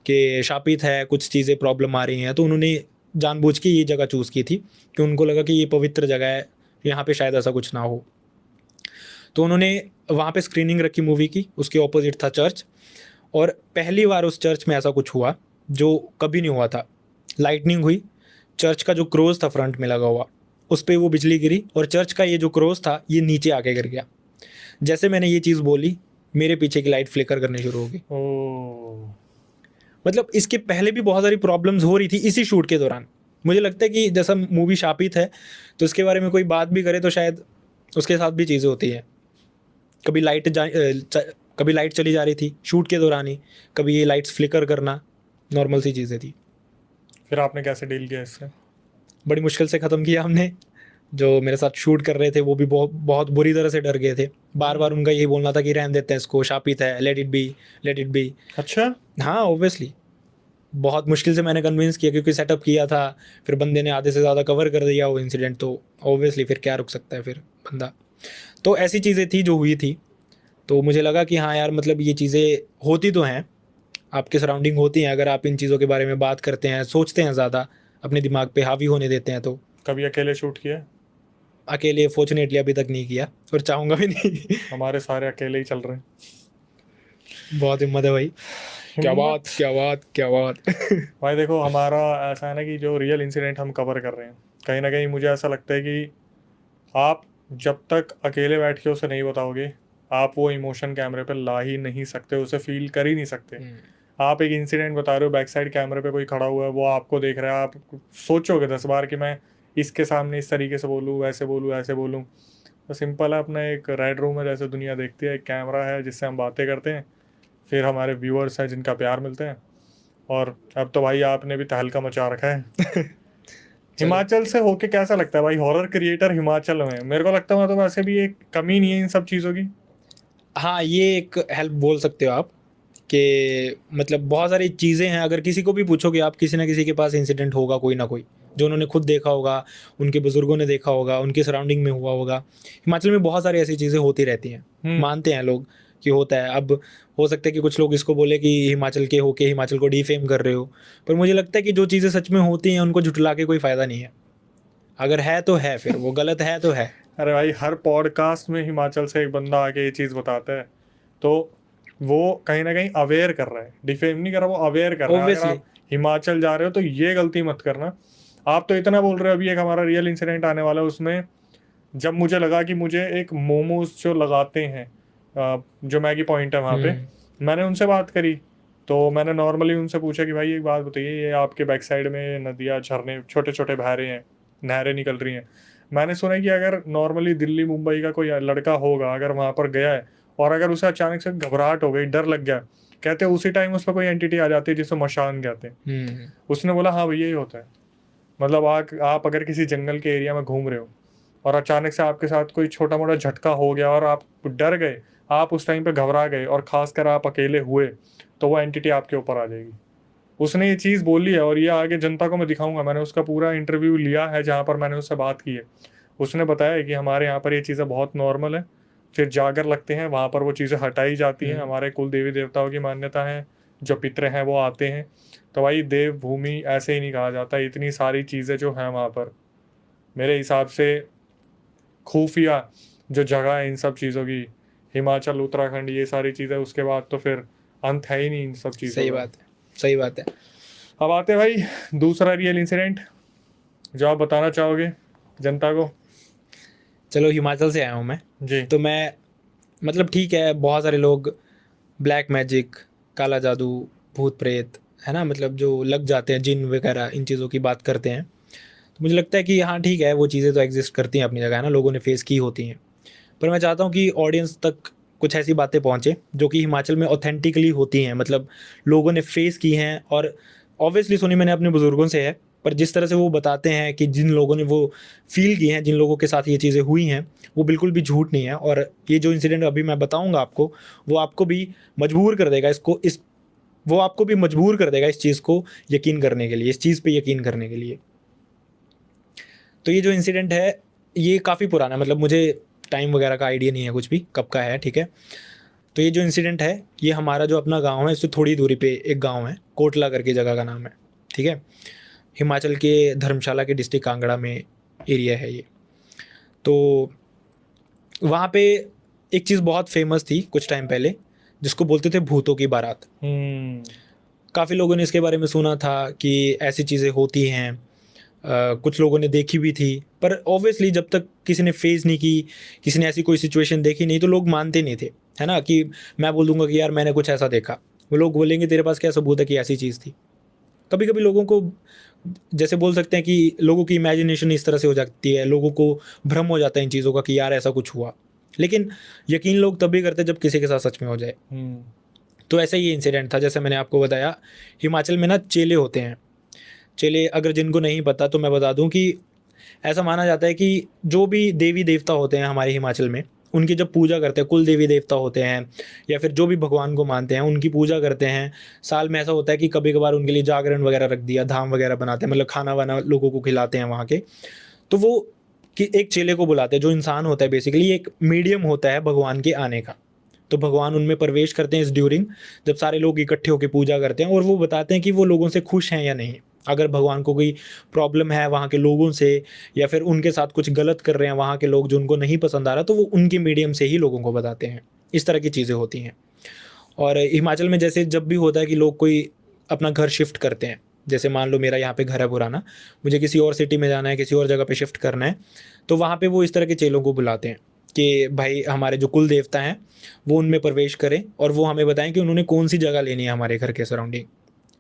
[SPEAKER 2] कि शापित है, कुछ चीज़ें प्रॉब्लम आ रही हैं, तो उन्होंने जानबूझ के ये जगह चूज़ की थी कि उनको लगा कि ये पवित्र जगह है, यहाँ पे शायद ऐसा कुछ ना हो। तो उन्होंने वहाँ पे स्क्रीनिंग रखी मूवी की, उसके ऑपोजिट था चर्च। और पहली बार उस चर्च में ऐसा कुछ हुआ जो कभी नहीं हुआ था। लाइटनिंग हुई, चर्च का जो क्रॉस था फ्रंट में लगा हुआ उस पर वो बिजली गिरी और चर्च का ये जो क्रॉस था ये नीचे आके गिर गया। जैसे मैंने ये चीज़ बोली मेरे पीछे की लाइट फ्लिकर करने शुरू हो गई। मतलब इसके पहले भी बहुत सारी प्रॉब्लम्स हो रही थी इसी शूट के दौरान। मुझे लगता है कि जैसा मूवी शापित है तो इसके बारे में कोई बात भी करे तो शायद उसके साथ भी चीज़ें होती हैं। कभी लाइट चली जा रही थी शूट के दौरान ही, कभी ये लाइट्स फ्लिकर करना, नॉर्मल सी चीज़ें थी।
[SPEAKER 1] फिर आपने कैसे डील किया इससे?
[SPEAKER 2] बड़ी मुश्किल से ख़त्म किया हमने। जो मेरे साथ शूट कर रहे थे वो भी बहुत बुरी तरह से डर गए थे। बार बार उनका यही बोलना था कि रहने देते हैं इसको, शापित है, लेट इट बी।
[SPEAKER 1] अच्छा,
[SPEAKER 2] हाँ ऑब्वियसली बहुत मुश्किल से मैंने कन्विंस किया, क्योंकि सेटअप किया था, फिर बंदे ने आधे से ज़्यादा कवर कर दिया वो इंसिडेंट, तो ऑब्वियसली फिर क्या रुक सकता है फिर बंदा। तो ऐसी चीज़ें थी जो हुई थी, तो मुझे लगा कि हाँ यार मतलब ये चीज़ें होती तो हैं, आपके सराउंडिंग होती हैं, अगर आप इन चीज़ों के बारे में बात करते हैं, सोचते हैं ज़्यादा, अपने दिमाग पे हावी होने देते हैं, तो
[SPEAKER 1] कभी अकेले शूट किया?
[SPEAKER 2] अकेले फॉर्चुनेटली अभी तक नहीं किया और चाहूँगा भी नहीं।
[SPEAKER 1] हमारे सारे अकेले ही चल रहे हैं।
[SPEAKER 2] बहुत हिम्मत है भाई, क्या बात क्या बात क्या बात।
[SPEAKER 1] भाई देखो, हमारा ऐसा है ना कि जो रियल इंसिडेंट हम कवर कर रहे हैं, कहीं ना कहीं मुझे ऐसा लगता है कि आप जब तक अकेले बैठ के उसे नहीं बताओगे, आप वो इमोशन कैमरे पे ला ही नहीं सकते, उसे फील कर ही नहीं सकते। आप एक इंसिडेंट बता रहे हो, बैक साइड कैमरे पे कोई खड़ा हुआ है, वो आपको देख रहा है, आप सोचोगे 10 बार कि मैं इसके सामने इस तरीके से बोलूँ, वैसे बोलूँ, ऐसे बोलूँ। तो सिंपल है, अपना एक रेड रूम है जैसे दुनिया देखती है, एक कैमरा है जिससे हम बातें करते हैं, फिर हमारे व्यूअर्स हैं जिनका प्यार मिलते हैं, और अब तो भाई आपने भी तहलका मचा रखा है। हिमाचल से होके कैसा लगता है भाई, हॉरर क्रिएटर हिमाचल में? मेरे को लगता है तो वैसे भी एक कमी नहीं है इन सब चीज़ों की।
[SPEAKER 2] हाँ, ये एक हेल्प बोल सकते हो आप कि मतलब बहुत सारी चीज़ें हैं, अगर किसी को भी पूछोगे आप, किसी ना किसी के पास इंसिडेंट होगा कोई ना कोई, जो उन्होंने खुद देखा होगा, उनके बुजुर्गों ने देखा होगा, उनके सराउंडिंग में हुआ होगा। हिमाचल में बहुत सारी ऐसी चीज़ें होती रहती हैं, मानते हैं लोग कि होता है। अब हो सकता है कि कुछ लोग इसको बोले कि हिमाचल के होके हिमाचल को डिफेम कर रहे हो, पर मुझे लगता है कि जो चीज़ें सच में होती हैं उनको झुठला के कोई फ़ायदा नहीं है। अगर है तो है, फिर वो गलत है तो है।
[SPEAKER 1] अरे भाई, हर पॉडकास्ट में हिमाचल से एक बंदा आके ये चीज़ बताता है, तो वो कहीं ना कहीं अवेयर कर रहा है, डिफेम नहीं कर रहा, वो अवेयर कर रहा है। अगर आप हिमाचल जा रहे हो तो ये गलती मत करना। आप तो इतना बोल रहे हो, अभी एक हमारा रियल इंसिडेंट आने वाला है, उसमें जब मुझे लगा कि मुझे एक मोमोज जो लगाते हैं, जो मैगी पॉइंट है वहाँ पे, मैंने उनसे बात करी, तो मैंने नॉर्मली उनसे पूछा कि भाई एक बात बताइए, ये आपके बैक साइड में नदियाँ, झरने, छोटे छोटे बहरे हैं, नहरें निकल रही हैं। मैंने सुना है कि अगर नॉर्मली दिल्ली मुंबई का कोई लड़का होगा, अगर वहाँ पर गया है और अगर उसे अचानक से घबराहट हो गई, डर लग गया, कहते हैं उसी टाइम उस पर कोई एंटिटी आ जाती है जिसको मशान कहते हैं। उसने बोला हाँ भैया, यही होता है। मतलब आप अगर किसी जंगल के एरिया में घूम रहे हो और अचानक से आपके साथ कोई छोटा मोटा झटका हो गया और आप डर गए, आप उस टाइम पे घबरा गए और खासकर आप अकेले हुए, तो वो एंटिटी आपके ऊपर आ जाएगी। उसने ये चीज़ बोली है और ये आगे जनता को मैं दिखाऊंगा। मैंने उसका पूरा इंटरव्यू लिया है जहाँ पर मैंने उससे बात की है। उसने बताया कि हमारे यहाँ पर ये चीज़ें बहुत नॉर्मल है, फिर जागर लगते हैं वहाँ पर वो चीज़ें हटाई जाती हैं। हमारे कुल देवी देवताओं की मान्यता है, जो पितृ हैं वो आते हैं। तो भाई देव भूमि ऐसे ही नहीं कहा जाता, इतनी सारी चीज़ें जो हैं वहाँ पर, मेरे हिसाब से खुफिया जो जगह है इन सब चीज़ों की, हिमाचल, उत्तराखंड, ये सारी चीज़ें, उसके बाद तो फिर अंत है ही नहीं इन सब चीज़ों।
[SPEAKER 2] सही बात है, सही बात है।
[SPEAKER 1] अब आते भाई दूसरा रियल इंसिडेंट जो आप बताना चाहोगे जनता को।
[SPEAKER 2] चलो, हिमाचल से आया हूँ मैं
[SPEAKER 1] जी।
[SPEAKER 2] तो मैं मतलब ठीक है, बहुत सारे लोग ब्लैक मैजिक, काला जादू, भूत प्रेत, है ना, मतलब जो लग जाते हैं, जिन वगैरह, इन चीज़ों की बात करते हैं। तो मुझे लगता है कि हाँ ठीक है, वो चीज़ें तो एग्जिस्ट करती हैं अपनी जगह, है ना, लोगों ने फेस की होती हैं। पर मैं चाहता हूँ कि ऑडियंस तक कुछ ऐसी बातें पहुँचे जो कि हिमाचल में ऑथेंटिकली होती हैं, मतलब लोगों ने फेस की हैं। और ऑब्वियसली सुनी मैंने अपने बुज़ुर्गों से है, पर जिस तरह से वो बताते हैं कि जिन लोगों ने वो फील की हैं, जिन लोगों के साथ ये चीज़ें हुई हैं, वो बिल्कुल भी झूठ नहीं है। और ये जो इंसिडेंट अभी मैं बताऊंगा आपको, वो आपको भी मजबूर कर देगा वो आपको भी मजबूर कर देगा इस चीज़ को यकीन करने के लिए, इस चीज़ पे यकीन करने के लिए। तो ये जो इंसिडेंट है ये काफ़ी पुराना है, मतलब मुझे टाइम वगैरह का आइडिया नहीं है कुछ भी कब का है, ठीक है। तो ये जो इंसिडेंट है, ये हमारा जो अपना गाँव है, इससे थोड़ी दूरी पे एक गाँव है, कोटला करके जगह का नाम है, ठीक है। हिमाचल के धर्मशाला के डिस्ट्रिक्ट कांगड़ा में एरिया है ये। तो वहाँ पे एक चीज़ बहुत फेमस थी कुछ टाइम पहले, जिसको बोलते थे भूतों की बारात। काफ़ी लोगों ने इसके बारे में सुना था कि ऐसी चीज़ें होती हैं, कुछ लोगों ने देखी भी थी। पर ऑब्वियसली जब तक किसी ने फेस नहीं की, किसी ने ऐसी कोई सिचुएशन देखी नहीं, तो लोग मानते नहीं थे, है ना। कि मैं बोल दूंगा कि यार मैंने कुछ ऐसा देखा, वो लोग बोलेंगे तेरे पास क्या सबूत है कि ऐसी चीज़ थी। कभी कभी लोगों को, जैसे बोल सकते हैं कि लोगों की इमेजिनेशन इस तरह से हो जाती है, लोगों को भ्रम हो जाता है इन चीज़ों का कि यार ऐसा कुछ हुआ। लेकिन यकीन लोग तभी करते जब किसी के साथ सच में हो जाए। तो ऐसा ही इंसिडेंट था, जैसे मैंने आपको बताया, हिमाचल में ना चेले होते हैं। चेले, अगर जिनको नहीं पता तो मैं बता दूं कि ऐसा माना जाता है कि जो भी देवी देवता होते हैं हमारे हिमाचल में, उनकी जब पूजा करते हैं, कुल देवी देवता होते हैं या फिर जो भी भगवान को मानते हैं, उनकी पूजा करते हैं। साल में ऐसा होता है कि कभी कभार उनके लिए जागरण वगैरह रख दिया, धाम वगैरह बनाते हैं, मतलब खाना वाना लोगों को खिलाते हैं वहाँ के। तो वो कि एक चेले को बुलाते हैं, जो इंसान होता है बेसिकली, एक मीडियम होता है भगवान के आने का। तो भगवान उनमें प्रवेश करते हैं इस ड्यूरिंग, जब सारे लोग इकट्ठे होकर पूजा करते हैं, और वो बताते हैं कि वो लोगों से खुश हैं या नहीं। अगर भगवान को कोई प्रॉब्लम है वहाँ के लोगों से, या फिर उनके साथ कुछ गलत कर रहे हैं वहाँ के लोग जो उनको नहीं पसंद आ रहा, तो वो उनके मीडियम से ही लोगों को बताते हैं। इस तरह की चीज़ें होती हैं। और हिमाचल में जैसे जब भी होता है कि लोग कोई अपना घर शिफ्ट करते हैं, जैसे मान लो मेरा यहाँ पे घर है पुराना, मुझे किसी और सिटी में जाना है, किसी और जगह पे शिफ्ट करना है, तो वहाँ पे वो इस तरह के चेलों को बुलाते हैं कि भाई हमारे जो कुल देवता हैं वो उनमें प्रवेश करें, और वो हमें बताएं कि उन्होंने कौन सी जगह लेनी है हमारे घर के सराउंडिंग।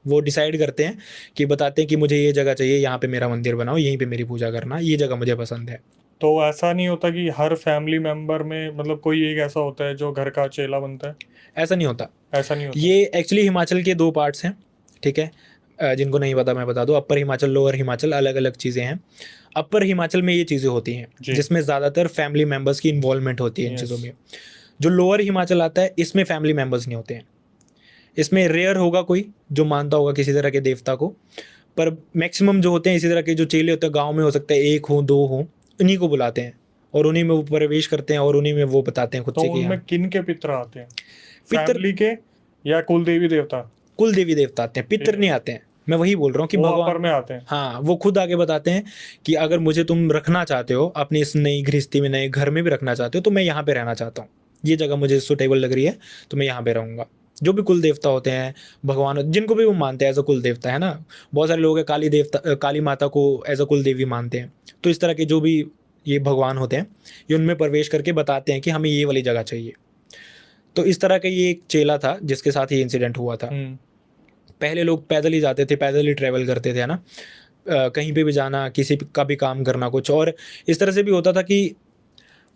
[SPEAKER 2] वो डिसाइड करते हैं कि बताते हैं कि मुझे ये जगह चाहिए, यहाँ पे मेरा मंदिर बनाओ, यहीं पे मेरी पूजा करना, ये जगह मुझे पसंद है।
[SPEAKER 1] तो ऐसा नहीं होता कि हर फैमिली मेंबर में मतलब कोई एक ऐसा होता है जो घर का चेला बनता है?
[SPEAKER 2] ऐसा नहीं होता।
[SPEAKER 1] ऐसा नहीं होता।
[SPEAKER 2] ये एक्चुअली हिमाचल के 2 पार्ट्स हैं, ठीक है। जिनको नहीं पता मैं बता दूं, अपर हिमाचल, लोअर हिमाचल, अलग अलग चीज़ें हैं। अपर हिमाचल में ये चीज़ें होती हैं जिसमें ज़्यादातर फैमिली मेम्बर्स की इन्वॉल्वमेंट होती है इन चीज़ों में। जो लोअर हिमाचल आता है इसमें फैमिली मेम्बर्स नहीं होते हैं। इसमें रेयर होगा कोई जो मानता होगा किसी तरह के देवता को, पर मैक्सिमम जो होते हैं इसी तरह के जो चेले होते हैं, गाँव में हो सकता है 1 हो 2 हो, उन्हीं को बुलाते हैं और उन्हीं में वो प्रवेश करते हैं और उन्हीं में वो बताते हैं खुद
[SPEAKER 1] तो
[SPEAKER 2] से कि
[SPEAKER 1] उनमें किन के पितर आते हैं?
[SPEAKER 2] पितर
[SPEAKER 1] फैमिली के या कुल देवी देवता?
[SPEAKER 2] कुल देवी देवता आते हैं, पितर नहीं आते हैं। मैं वही बोल रहा हूँ कि भगवान
[SPEAKER 1] में आते हैं।
[SPEAKER 2] हाँ, वो खुद आके बताते हैं कि अगर मुझे तुम रखना चाहते हो अपनी इस नई गृहस्थी में, नए घर में भी रखना चाहते हो, तो मैं यहाँ पे रहना चाहता हूँ, ये जगह मुझे सुटेबल लग रही है, तो मैं यहाँ पे रहूँगा। जो भी कुल देवता होते हैं, भगवान जिनको भी वो मानते हैं एज अ कुल देवता, है ना। बहुत सारे लोग हैं काली माता को एज अ कुल देवी मानते हैं। तो इस तरह के जो भी ये भगवान होते हैं, ये उनमें प्रवेश करके बताते हैं कि हमें ये वाली जगह चाहिए। तो इस तरह का ये एक चेला था जिसके साथ ये इंसिडेंट हुआ था। पहले लोग पैदल ही जाते थे, पैदल ही ट्रैवल करते थे, है ना। कहीं पे भी जाना, किसी का भी काम करना कुछ, और इस तरह से भी होता था कि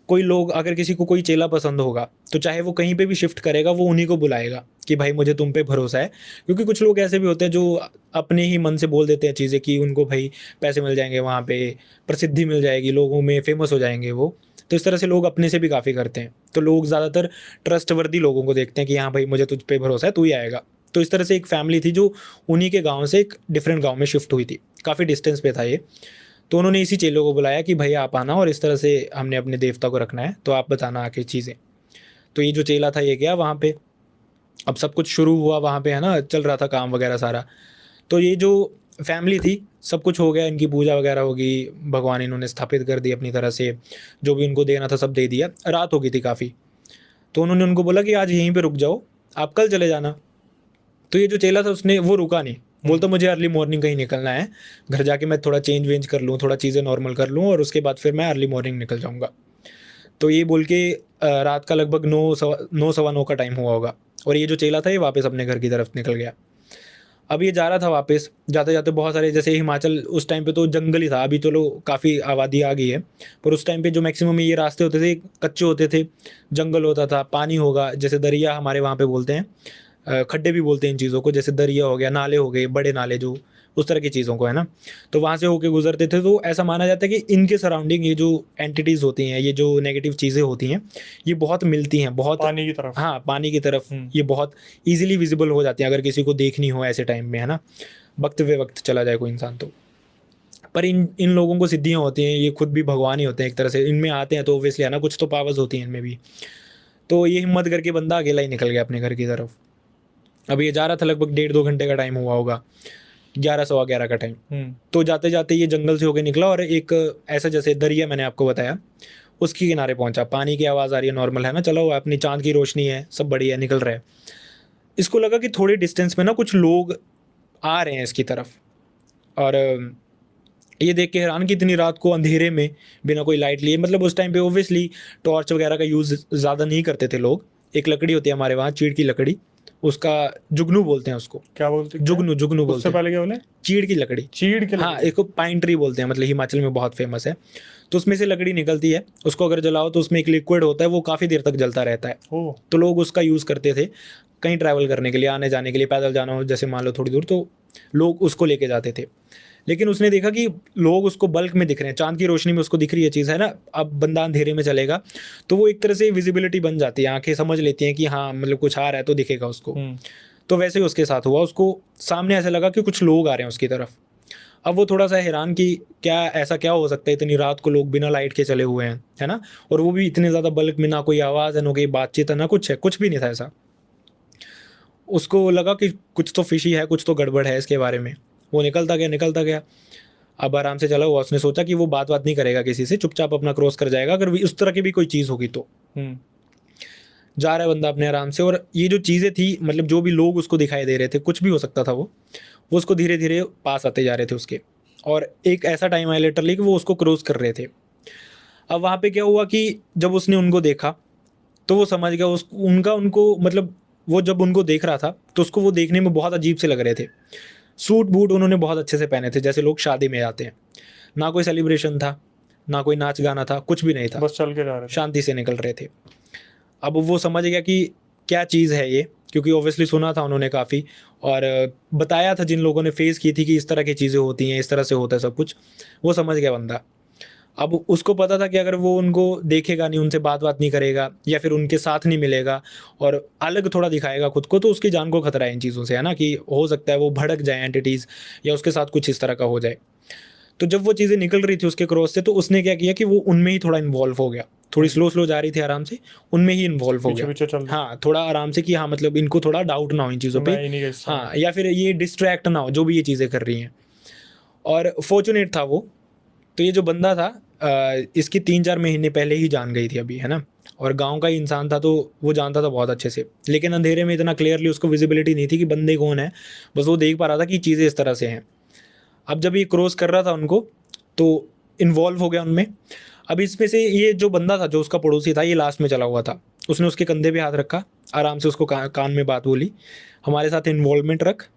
[SPEAKER 2] कोई लोग, अगर किसी को कोई चेला पसंद होगा तो चाहे वो कहीं पे भी शिफ्ट करेगा, वो उन्हीं को बुलाएगा कि भाई मुझे तुम पे भरोसा है। क्योंकि कुछ लोग ऐसे भी होते हैं जो अपने ही मन से बोल देते हैं चीज़ें कि उनको भाई पैसे मिल जाएंगे, वहाँ पे प्रसिद्धि मिल जाएगी, लोगों में फेमस हो जाएंगे वो। तो इस तरह से लोग अपने से भी काफ़ी करते हैं। तो लोग ज़्यादातर ट्रस्टवर्दी लोगों को देखते हैं कि हाँ भाई मुझे तुझ पे भरोसा है, तू ही आएगा। तो इस तरह से एक फैमिली थी जो उन्हीं के गाँव से एक डिफरेंट गाँव में शिफ्ट हुई थी, काफ़ी डिस्टेंस पे था ये। तो उन्होंने इसी चेलों को बुलाया कि भाई आप आना, और इस तरह से हमने अपने देवता को रखना है, तो आप बताना आके चीज़ें। तो ये जो चेला था ये गया वहाँ पे, अब सब कुछ शुरू हुआ वहाँ पे, है ना, चल रहा था काम वगैरह सारा। तो ये जो फैमिली थी, सब कुछ हो गया, इनकी पूजा वगैरह होगी, भगवान इन्होंने स्थापित कर दी अपनी तरह से, जो भी उनको देना था सब दे दिया। रात हो गई थी काफ़ी, तो उन्होंने उनको बोला कि आज यहीं पर रुक जाओ, आप कल चले जाना। तो ये जो चेला था उसने वो रुका नहीं, बोलता मुझे अर्ली मॉर्निंग कहीं निकलना है, घर जाके मैं थोड़ा चेंज वेंज कर लूँ, थोड़ा चीज़ें नॉर्मल कर लूँ, और उसके बाद फिर मैं अर्ली मॉर्निंग निकल जाऊँगा। तो ये बोल के रात का लगभग 9-9 का टाइम हुआ होगा, और ये जो चेला था ये वापस अपने घर की तरफ निकल गया। अब ये जा रहा था वापस, जाते जाते बहुत सारे, जैसे हिमाचल उस टाइम पे तो जंगल ही था, अभी चलो काफ़ी आबादी आ गई है, पर उस टाइम पे जो मैक्सिमम ये रास्ते होते थे कच्चे होते थे, जंगल होता था, पानी होगा, जैसे दरिया हमारे वहाँ पे बोलते हैं, खड्डे भी बोलते हैं इन चीज़ों को, जैसे दरिया हो गया, नाले हो गए, बड़े नाले जो उस तरह की चीज़ों को, है ना। तो वहाँ से होके गुजरते थे। तो ऐसा माना जाता है कि इनके सराउंडिंग ये जो एंटिटीज़ होती हैं, ये जो नेगेटिव चीज़ें होती हैं, ये बहुत मिलती हैं, बहुत
[SPEAKER 1] पानी की तरफ।
[SPEAKER 2] हाँ, पानी की तरफ ये बहुत ईजिली विजिबल हो जाती हैं अगर किसी को देखनी हो ऐसे टाइम में, है ना, वक्त वे वक्त चला जाए कोई इंसान तो। पर इन लोगों को सिद्धियाँ होती हैं, ये खुद भी भगवान ही होते हैं एक तरह से, इनमें आते हैं तो ओब्वियसली, है ना, कुछ तो पावर्स होती हैं इनमें भी। तो ये हिम्मत करके बंदा अकेला ही निकल गया अपने घर की तरफ। अब ये जा रहा था, लगभग 1.5-2 घंटे का टाइम हुआ होगा, 11-11 का टाइम। तो जाते जाते ये जंगल से होकर निकला और एक ऐसा जैसे दरिया मैंने आपको बताया उसके किनारे पहुंचा। पानी की आवाज़ आ रही है, नॉर्मल, है ना, चला हुआ, अपनी चांद की रोशनी है, सब बढ़िया निकल रहा है। इसको लगा कि थोड़ी डिस्टेंस में ना कुछ लोग आ रहे हैं इसकी तरफ, और ये देख के हैरान कि इतनी रात को अंधेरे में बिना कोई लाइट लिए, मतलब उस टाइम पे ओब्वियसली टॉर्च वगैरह का यूज़ ज़्यादा नहीं करते थे लोग। एक लकड़ी होती है हमारे वहाँ, चीड़ की लकड़ी, उसका जुगनू बोलते हैं उसको।
[SPEAKER 1] क्या बोलते हैं?
[SPEAKER 2] जुगनू बोलते हैं।
[SPEAKER 1] उससे पहले क्या बोले?
[SPEAKER 2] चीड़ की लकड़ी। हाँ, एक पाइन ट्री बोलते हैं, मतलब हिमाचल में बहुत फेमस है। तो उसमें से लकड़ी निकलती है, उसको अगर जलाओ तो उसमें एक लिक्विड होता है, वो काफ़ी देर तक जलता रहता है। तो लोग उसका यूज़ करते थे कहीं ट्रैवल करने के लिए, आने जाने के लिए, पैदल जाना हो जैसे मान लो थोड़ी दूर, तो लोग उसको लेके जाते थे। लेकिन उसने देखा कि लोग उसको बल्क में दिख रहे हैं, चांद की रोशनी में उसको दिख रही है चीज़, है ना। अब बंदा अंधेरे में चलेगा तो वो एक तरह से विजिबिलिटी बन जाती है, आंखें समझ लेती हैं कि हाँ मतलब कुछ आ रहा है तो दिखेगा उसको। तो वैसे ही उसके साथ हुआ, उसको सामने ऐसा लगा कि कुछ लोग आ रहे हैं उसकी तरफ। अब वो थोड़ा सा हैरान कि क्या ऐसा क्या हो सकता है, इतनी रात को लोग बिना लाइट के चले हुए हैं, है ना, और वो भी इतने ज़्यादा बल्क में, ना कोई आवाज़ है ना कोई बातचीत है ना कुछ है, कुछ भी नहीं था ऐसा। उसको लगा कि कुछ तो फिशी है, कुछ तो गड़बड़ है इसके बारे में। वो निकलता गया। अब आराम से चला हुआ, उसने सोचा कि वो बात नहीं करेगा किसी से, चुपचाप अपना क्रॉस कर जाएगा अगर उस तरह की भी कोई चीज़ होगी तो। जा रहा है बंदा अपने आराम से, और ये जो चीज़ें थी, मतलब जो भी लोग उसको दिखाई दे रहे थे, कुछ भी हो सकता था, वो उसको धीरे धीरे पास आते जा रहे थे उसके। और एक ऐसा टाइम आया लिटरली कि वो उसको क्रॉस कर रहे थे। अब वहाँ पे क्या हुआ कि जब उसने उनको देखा तो वो समझ गया उनको मतलब वो जब उनको देख रहा था तो उसको वो देखने में बहुत अजीब से लग रहे थे। सूट बूट उन्होंने बहुत अच्छे से पहने थे, जैसे लोग शादी में आते हैं। ना कोई सेलिब्रेशन था, ना कोई नाच गाना था, कुछ भी नहीं था,
[SPEAKER 1] बस चल के जा रहे थे,
[SPEAKER 2] शांति से निकल रहे थे। अब वो समझ गया कि क्या चीज़ है ये, क्योंकि ऑब्वियसली सुना था उन्होंने काफ़ी, और बताया था जिन लोगों ने फेस की थी कि इस तरह की चीज़ें होती हैं, इस तरह से होता है सब कुछ। वो समझ गया बंदा। अब उसको पता था कि अगर वो उनको देखेगा नहीं, उनसे बात नहीं करेगा, या फिर उनके साथ नहीं मिलेगा और अलग थोड़ा दिखाएगा खुद को, तो उसकी जान को खतरा है इन चीज़ों से, है ना, कि हो सकता है वो भड़क जाए एंटिटीज़, या उसके साथ कुछ इस तरह का हो जाए। तो जब वो चीज़ें निकल रही थी उसके क्रॉस से, तो उसने क्या किया कि वो उनमें ही थोड़ा इन्वॉल्व हो गया। थोड़ी स्लो जा रही थी आराम से, उनमें ही इन्वॉल्व हो गया। हाँ, थोड़ा आराम से कि हाँ मतलब इनको थोड़ा डाउट ना हो इन चीज़ों पे, हाँ, या फिर ये डिस्ट्रैक्ट ना हो जो भी ये चीज़ें कर रही हैं। और फॉर्चुनेट था वो। तो ये जो बंदा था इसकी 3-4 महीने पहले ही जान गई थी अभी, है ना, और गांव का ही इंसान था तो वो जानता था बहुत अच्छे से। लेकिन अंधेरे में इतना क्लियरली उसको विजिबिलिटी नहीं थी कि बंदे कौन है, बस वो देख पा रहा था कि चीज़ें इस तरह से हैं। अब जब ये क्रॉस कर रहा था उनको तो इन्वॉल्व हो गया उनमें। अब इसमें से ये जो बंदा था, जो उसका पड़ोसी था, ये लास्ट में चला हुआ था। उसने उसके कंधे पे हाथ रखा, आराम से उसको कान में बात बोली, हमारे साथ इन्वॉल्वमेंट रख,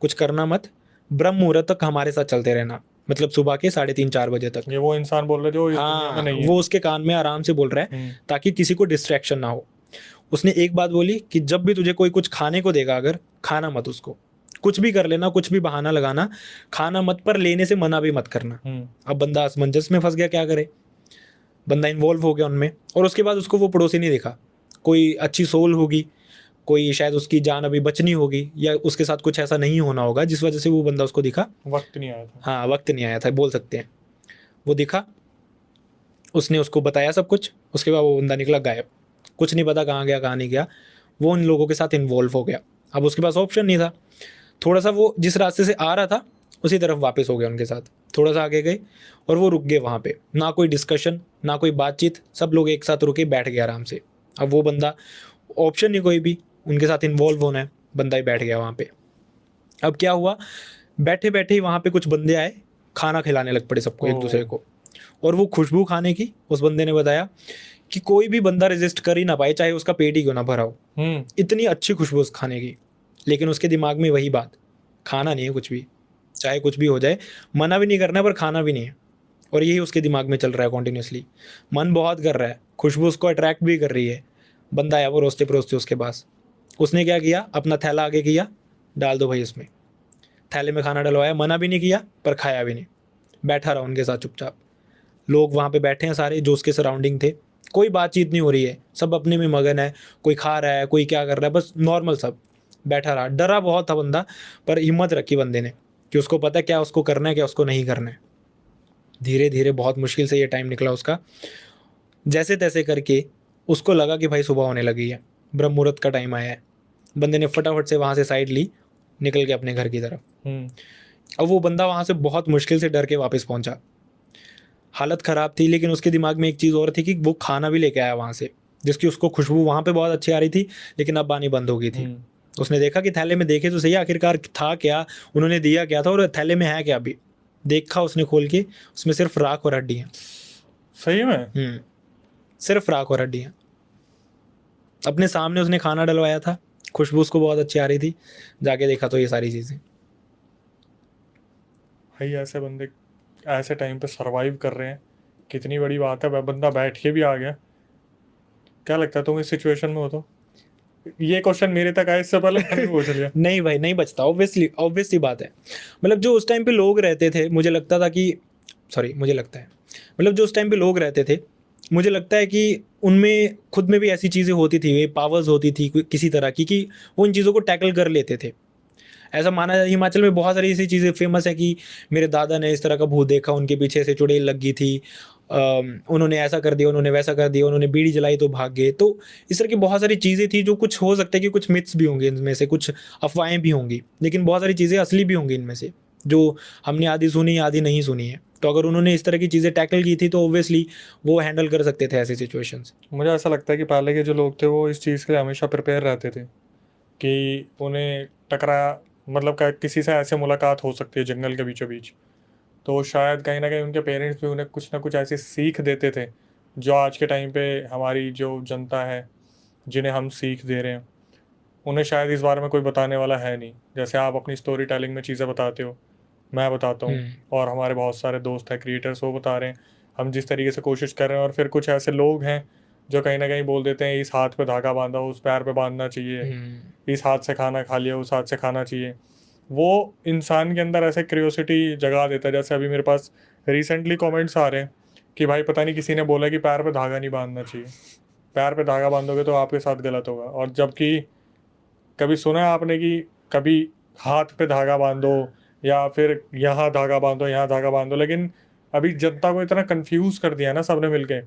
[SPEAKER 2] कुछ करना मत, ब्रह्म मुहूर्त तक हमारे साथ चलते रहना, मतलब सुबह के 3:30-4 बजे तक।
[SPEAKER 1] ये वो इंसान बोल रहे थे वो इस दुनिया में नहीं है।
[SPEAKER 2] वो उसके कान में आराम से बोल रहा है ताकि किसी को डिस्ट्रैक्शन ना हो। उसने एक बात बोली कि जब भी तुझे कोई कुछ खाने को देगा, अगर खाना मत, उसको कुछ भी कर लेना, कुछ भी बहाना लगाना, खाना मत, पर लेने से मना भी मत करना। अब बंदा असमंजस में फंस गया, क्या करे, बंदा इन्वॉल्व हो गया उनमें। और उसके बाद उसको वो पड़ोसी नहीं दिखा। कोई अच्छी सोल होगी, कोई शायद उसकी जान अभी बचनी होगी, या उसके साथ कुछ ऐसा नहीं होना होगा जिस वजह से वो बंदा उसको दिखा,
[SPEAKER 1] वक्त नहीं आया था।
[SPEAKER 2] हाँ, वक्त नहीं आया था बोल सकते हैं। वो दिखा, उसने उसको बताया सब कुछ, उसके बाद वो बंदा निकला गायब। कुछ नहीं पता कहाँ गया कहाँ नहीं गया, वो उन लोगों के साथ इन्वॉल्व हो गया। अब उसके पास ऑप्शन नहीं था, थोड़ा सा वो जिस रास्ते से आ रहा था उसी तरफ वापस हो गया उनके साथ। थोड़ा सा आगे गए और वो रुक गए वहाँ पे, ना कोई डिस्कशन ना कोई बातचीत, सब लोग एक साथ रुके बैठ गए आराम से। अब वो बंदा, ऑप्शन नहीं कोई भी, उनके साथ इन्वॉल्व होना है, बंदा ही बैठ गया वहाँ पे। अब क्या हुआ, बैठे बैठे ही वहाँ पे कुछ बंदे आए, खाना खिलाने लग पड़े सबको एक दूसरे को। और वो खुशबू खाने की, उस बंदे ने बताया कि कोई भी बंदा रेजिस्ट कर ही ना पाए, चाहे उसका पेट ही क्यों ना भरा हो, इतनी अच्छी खुशबू उस खाने की। लेकिन उसके दिमाग में वही बात, खाना नहीं है कुछ भी, चाहे कुछ भी हो जाए, मना भी नहीं करना है पर खाना भी नहीं है। और यही उसके दिमाग में चल रहा है कॉन्टीन्यूसली। मन बहुत कर रहा है, खुशबू उसको अट्रैक्ट भी कर रही है। बंदा आया वो रोस्ते परोसते उसके पास। उसने क्या किया, अपना थैला आगे किया, डाल दो भाई इसमें। थैले में खाना डलवाया, मना भी नहीं किया पर खाया भी नहीं, बैठा रहा उनके साथ चुपचाप। लोग वहाँ पे बैठे हैं सारे जो उसके सराउंडिंग थे, कोई बातचीत नहीं हो रही है, सब अपने में मगन है, कोई खा रहा है, कोई क्या कर रहा है, बस नॉर्मल सब बैठा रहा। डरा बहुत था बंदा, पर हिम्मत रखी बंदे ने कि उसको पता क्या उसको करना है, क्या उसको नहीं करना है। धीरे धीरे बहुत मुश्किल से ये टाइम निकला उसका, जैसे तैसे करके उसको लगा कि भाई सुबह होने लगी है, ब्रह्म मुहूर्त का टाइम आया है। बंदे ने फटाफट से वहाँ से साइड ली, निकल के अपने घर की तरफ। अब वो बंदा वहाँ से बहुत मुश्किल से डर के वापस पहुँचा। हालत ख़राब थी, लेकिन उसके दिमाग में एक चीज़ और थी कि वो खाना भी लेके आया वहाँ से, जिसकी उसको खुशबू वहाँ पे बहुत अच्छी आ रही थी, लेकिन अब आनी बंद हो गई थी। उसने देखा कि थैले में, देखे तो सही आखिरकार था क्या, उन्होंने दिया क्या था और थैले में है क्या। अभी देखा उसने खोल के, उसमें सिर्फ राख और हड्डियाँ।
[SPEAKER 1] सही में?
[SPEAKER 2] सिर्फ राख और हड्डियाँ। अपने सामने उसने खाना डलवाया था, खुशबू उसको बहुत अच्छी आ रही थी, जाके देखा तो ये सारी चीज़ें।
[SPEAKER 1] भाई ऐसे बंदे ऐसे टाइम पे सरवाइव कर रहे हैं, कितनी बड़ी बात है। वह बंदा बैठ के भी आ गया। क्या लगता है तुम इस सिचुएशन में हो तो? ये क्वेश्चन मेरे तक आया इससे पहले मैंने पूछ लिया।
[SPEAKER 2] नहीं भाई, नहीं बचता, ऑब्वियसली बात है। मतलब जो उस टाइम पे लोग रहते थे, मुझे लगता था कि मुझे लगता है, मतलब जो उस टाइम पे लोग रहते थे, मुझे लगता है कि उनमें खुद में भी ऐसी चीज़ें होती थी, पावर्स होती थी किसी तरह की, कि वो इन चीज़ों को टैकल कर लेते थे। ऐसा माना हिमाचल में बहुत सारी ऐसी चीज़ें फेमस है कि मेरे दादा ने इस तरह का भूत देखा, उनके पीछे से चुड़ैल लग गई थी, उन्होंने ऐसा कर दिया, उन्होंने वैसा कर दिया, उन्होंने बीड़ी जलाई तो भाग गए। तो इस तरह की बहुत सारी चीज़ें थी जो कुछ हो सकता है कि कुछ मिथ्स भी होंगे इनमें से, कुछ अफवाहें भी होंगी, लेकिन बहुत सारी चीज़ें असली भी होंगी इनमें से, जो हमने आधी सुनी आधी नहीं सुनी है। तो अगर उन्होंने इस तरह की चीज़ें टैकल की थी तो ऑब्वियसली वो हैंडल कर सकते थे ऐसी सिचुएशंस।
[SPEAKER 1] मुझे ऐसा लगता है कि पहले के जो लोग थे वो इस चीज़ के लिए हमेशा प्रिपेयर रहते थे कि उन्हें टकरा मतलब किसी से ऐसे मुलाकात हो सकती है जंगल के बीचों बीच, तो शायद कहीं ना कहीं उनके पेरेंट्स भी उन्हें कुछ ना कुछ ऐसी सीख देते थे जो आज के टाइम पे हमारी जो जनता है जिन्हें हम सीख दे रहे हैं उन्हें शायद इस बारे में कोई बताने वाला है नहीं। जैसे आप अपनी स्टोरी टेलिंग में चीज़ें बताते हो, मैं बताता हूँ, और हमारे बहुत सारे दोस्त हैं क्रिएटर्स वो बता रहे हैं, हम जिस तरीके से कोशिश कर रहे हैं, और फिर कुछ ऐसे लोग हैं जो कहीं ना कहीं बोल देते हैं इस हाथ पे धागा बांधा, उस पैर पे बांधना चाहिए, इस हाथ से खाना खा लिया, उस हाथ से खाना चाहिए। वो इंसान के अंदर ऐसे क्यूरियोसिटी जगा देता है। जैसे अभी मेरे पास रिसेंटली कमेंट्स आ रहे हैं कि भाई पता नहीं किसी ने बोला कि पैर पे धागा नहीं बांधना चाहिए, पैर पे धागा बांधोगे तो आपके साथ गलत होगा। और जबकि कभी सुना है आपने कि कभी हाथ पे धागा बांधो या फिर यहाँ धागा बांधो, यहाँ धागा बांधो? लेकिन अभी जनता को इतना कंफ्यूज कर दिया ना सबने मिलके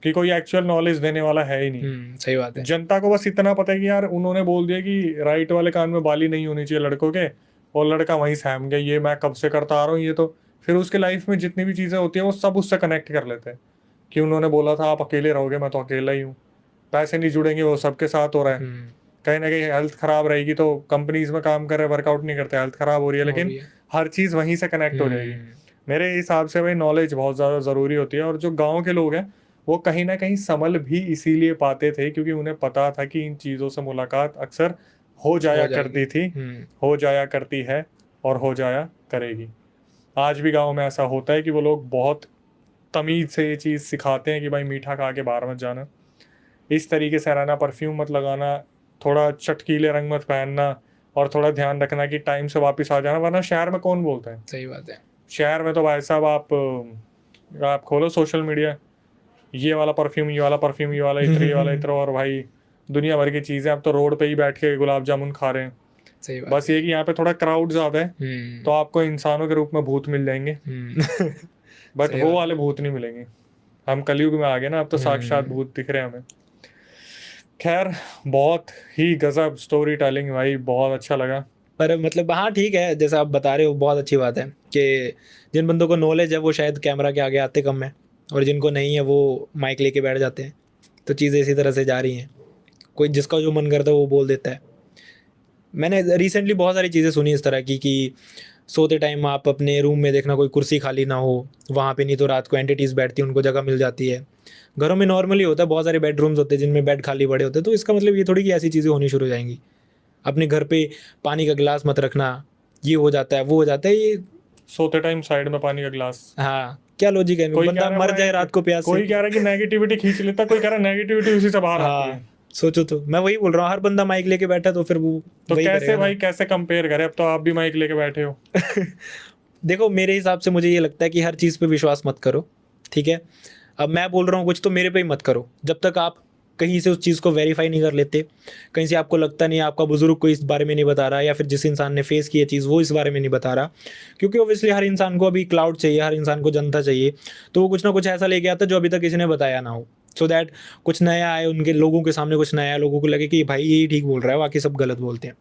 [SPEAKER 1] कि कोई एक्चुअल नॉलेज देने वाला है ही नहीं।
[SPEAKER 2] सही बात है।
[SPEAKER 1] जनता को बस इतना पता है कि यार उन्होंने बोल दिया कि राइट वाले कान में बाली नहीं होनी चाहिए लड़कों के, और लड़का वहीं सहम गया, ये मैं कब से करता आ रहा हूँ ये। तो फिर उसके लाइफ में जितनी भी चीज़ें होती हैं वो सब उससे कनेक्ट कर लेते हैं कि उन्होंने बोला था आप अकेले रहोगे, मैं तो अकेला ही हूँ, पैसे नहीं जुड़ेंगे, वो सबके साथ हो रहा है। कहीं ना कहीं हेल्थ खराब रहेगी तो कंपनीज में काम कर रहे वर्कआउट नहीं करते, हेल्थ खराब हो रही है, लेकिन हर चीज़ वहीं से कनेक्ट हो जाएगी। मेरे हिसाब से भाई नॉलेज बहुत ज़्यादा ज़रूरी होती है। और जो गाँव के लोग हैं वो कहीं ना कहीं संभल भी इसीलिए पाते थे क्योंकि उन्हें पता था कि इन चीज़ों से मुलाकात अक्सर हो जाया करती थी, हो जाया करती है और हो जाया करेगी। आज भी गांव में ऐसा होता है कि वो लोग बहुत तमीज़ से ये चीज़ सिखाते हैं कि भाई मीठा खा के बाहर मत जाना, इस तरीके से रहना, परफ्यूम मत लगाना, थोड़ा चटकीले रंग मत पहनना, और थोड़ा ध्यान रखना कि टाइम से वापस आ जाना, वरना शहर में कौन बोलता है।
[SPEAKER 2] सही बात है।
[SPEAKER 1] शहर में तो भाई साहब आप खोलो सोशल मीडिया, ये वाला परफ्यूम, ये वाला परफ्यूम, ये वाला इत्र, ये वाला इत्र, और भाई दुनिया भर की चीज़ें। अब तो रोड पे ही बैठ के गुलाब जामुन खा रहे हैं।
[SPEAKER 2] सही बात।
[SPEAKER 1] बस ये कि यहाँ पे थोड़ा क्राउड ज़्यादा है तो आपको इंसानों के रूप में भूत मिल जाएंगे, बट वो वाले भूत नहीं मिलेंगे। हम कलयुग में आ गए ना, अब तो साक्षात भूत दिख रहे हैं हमें। खैर बहुत ही गजब स्टोरी टेलिंग भाई, बहुत अच्छा लगा।
[SPEAKER 2] पर मतलब हाँ ठीक है, जैसा आप बता रहे हो बहुत अच्छी बात है कि जिन बंदों को नॉलेज है वो शायद कैमरा के आगे आते कम है, और जिनको नहीं है वो माइक लेके बैठ जाते हैं। तो चीज़ें इसी तरह से जा रही हैं, कोई जिसका जो मन करता है वो बोल देता है। मैंने रिसेंटली बहुत सारी चीज़ें सुनी इस तरह की कि सोते टाइम आप अपने रूम में देखना कोई कुर्सी खाली ना हो वहाँ पे, नहीं तो रात को एंटिटीज़ बैठती हैं, उनको जगह मिल जाती है। घरों में नॉर्मली होता है, बहुत सारे बेडरूम्स होते हैं जिनमें बेड खाली पड़े होते हैं। तो इसका मतलब ये थोड़ी कि ऐसी चीज़ें होनी शुरू हो जाएंगी। अपने घर पे पानी का गिलास मत रखना, ये हो जाता है वो हो जाता है। ये
[SPEAKER 1] सोते टाइम साइड में पानी का गिलास,
[SPEAKER 2] हाँ क्या लॉजिक है? बंदा मर जाए रात को प्यास से।
[SPEAKER 1] कोई कह रहा है कि नेगेटिविटी खींच लेता, कोई कह रहा है नेगेटिविटी उसी से बाहर आती है।
[SPEAKER 2] सोचो तो, मैं वही बोल रहा हूँ, हर बंदा माइक लेके बैठा तो फिर वो
[SPEAKER 1] तो कैसे भाई, कैसे कंपेयर करें? अब तो आप भी माइक लेके बैठे हो।
[SPEAKER 2] देखो मेरे हिसाब से मुझे ये लगता है कि हर चीज़ पे विश्वास मत करो, ठीक है? अब मैं बोल रहा हूँ कुछ तो मेरे पे ही मत करो जब तक आप कहीं से उस चीज़ को वेरीफाई नहीं कर लेते। कहीं से आपको लगता नहीं, आपका बुजुर्ग को इस बारे में नहीं बता रहा, या फिर जिस इंसान ने फेस की है चीज़ वो इस बारे में नहीं बता रहा। क्योंकि ऑब्वियसली हर इंसान को अभी क्लाउड चाहिए, हर इंसान को जनता चाहिए, तो वो कुछ ना कुछ ऐसा लेके आता जो अभी तक किसी ने बताया ना हो, सो दैट कुछ नया आए उनके लोगों के सामने, कुछ नया लोगों को लगे कि भाई ये ठीक बोल रहा है, बाकी सब गलत बोलते हैं।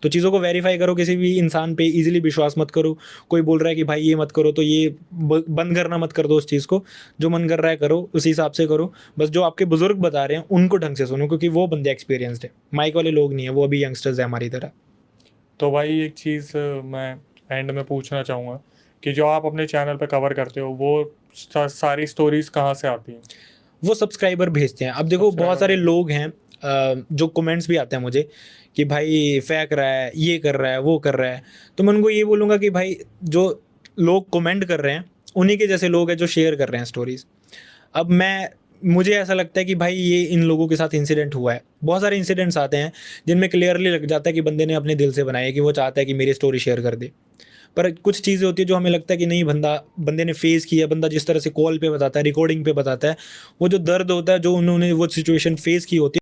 [SPEAKER 2] तो चीज़ों को वेरीफाई करो, किसी भी इंसान पे इजीली विश्वास मत करो। कोई बोल रहा है कि भाई ये मत करो तो ये बंद करना मत कर दो उस चीज़ को, जो मन कर रहा है करो, उसी हिसाब से करो। बस जो आपके बुजुर्ग बता रहे हैं उनको ढंग से सुनो, क्योंकि वो बंदे एक्सपीरियंस्ड है, माइक वाले लोग नहीं है, वो अभी यंगस्टर्स है हमारी तरह।
[SPEAKER 1] तो भाई एक चीज़ मैं एंड में पूछना चाहूँगा कि जो आप अपने चैनल पे कवर करते हो वो सारी स्टोरीज कहाँ से आती हैं?
[SPEAKER 2] वो सब्सक्राइबर भेजते हैं। अब देखो बहुत सारे लोग हैं जो कमेंट्स भी आते हैं मुझे कि भाई फेंक रहा है, ये कर रहा है, वो कर रहा है। तो मैं उनको ये बोलूँगा कि भाई जो लोग कमेंट कर रहे हैं उन्हीं के जैसे लोग हैं जो शेयर कर रहे हैं स्टोरीज़। अब मुझे ऐसा लगता है कि भाई ये इन लोगों के साथ इंसिडेंट हुआ है। बहुत सारे इंसिडेंट्स आते हैं जिनमें क्लियरली लग जाता है कि बंदे ने अपने दिल से बनाया, कि वो चाहता है कि मेरी स्टोरी शेयर कर दे। पर कुछ चीज़ें होती है जो हमें लगता है कि नहीं, बंदे ने फेस किया, बंदा जिस तरह से कॉल पे बताता है, रिकॉर्डिंग पे बताता है, वो जो दर्द होता है, जो उन्होंने वो सिचुएशन फेस की होती है,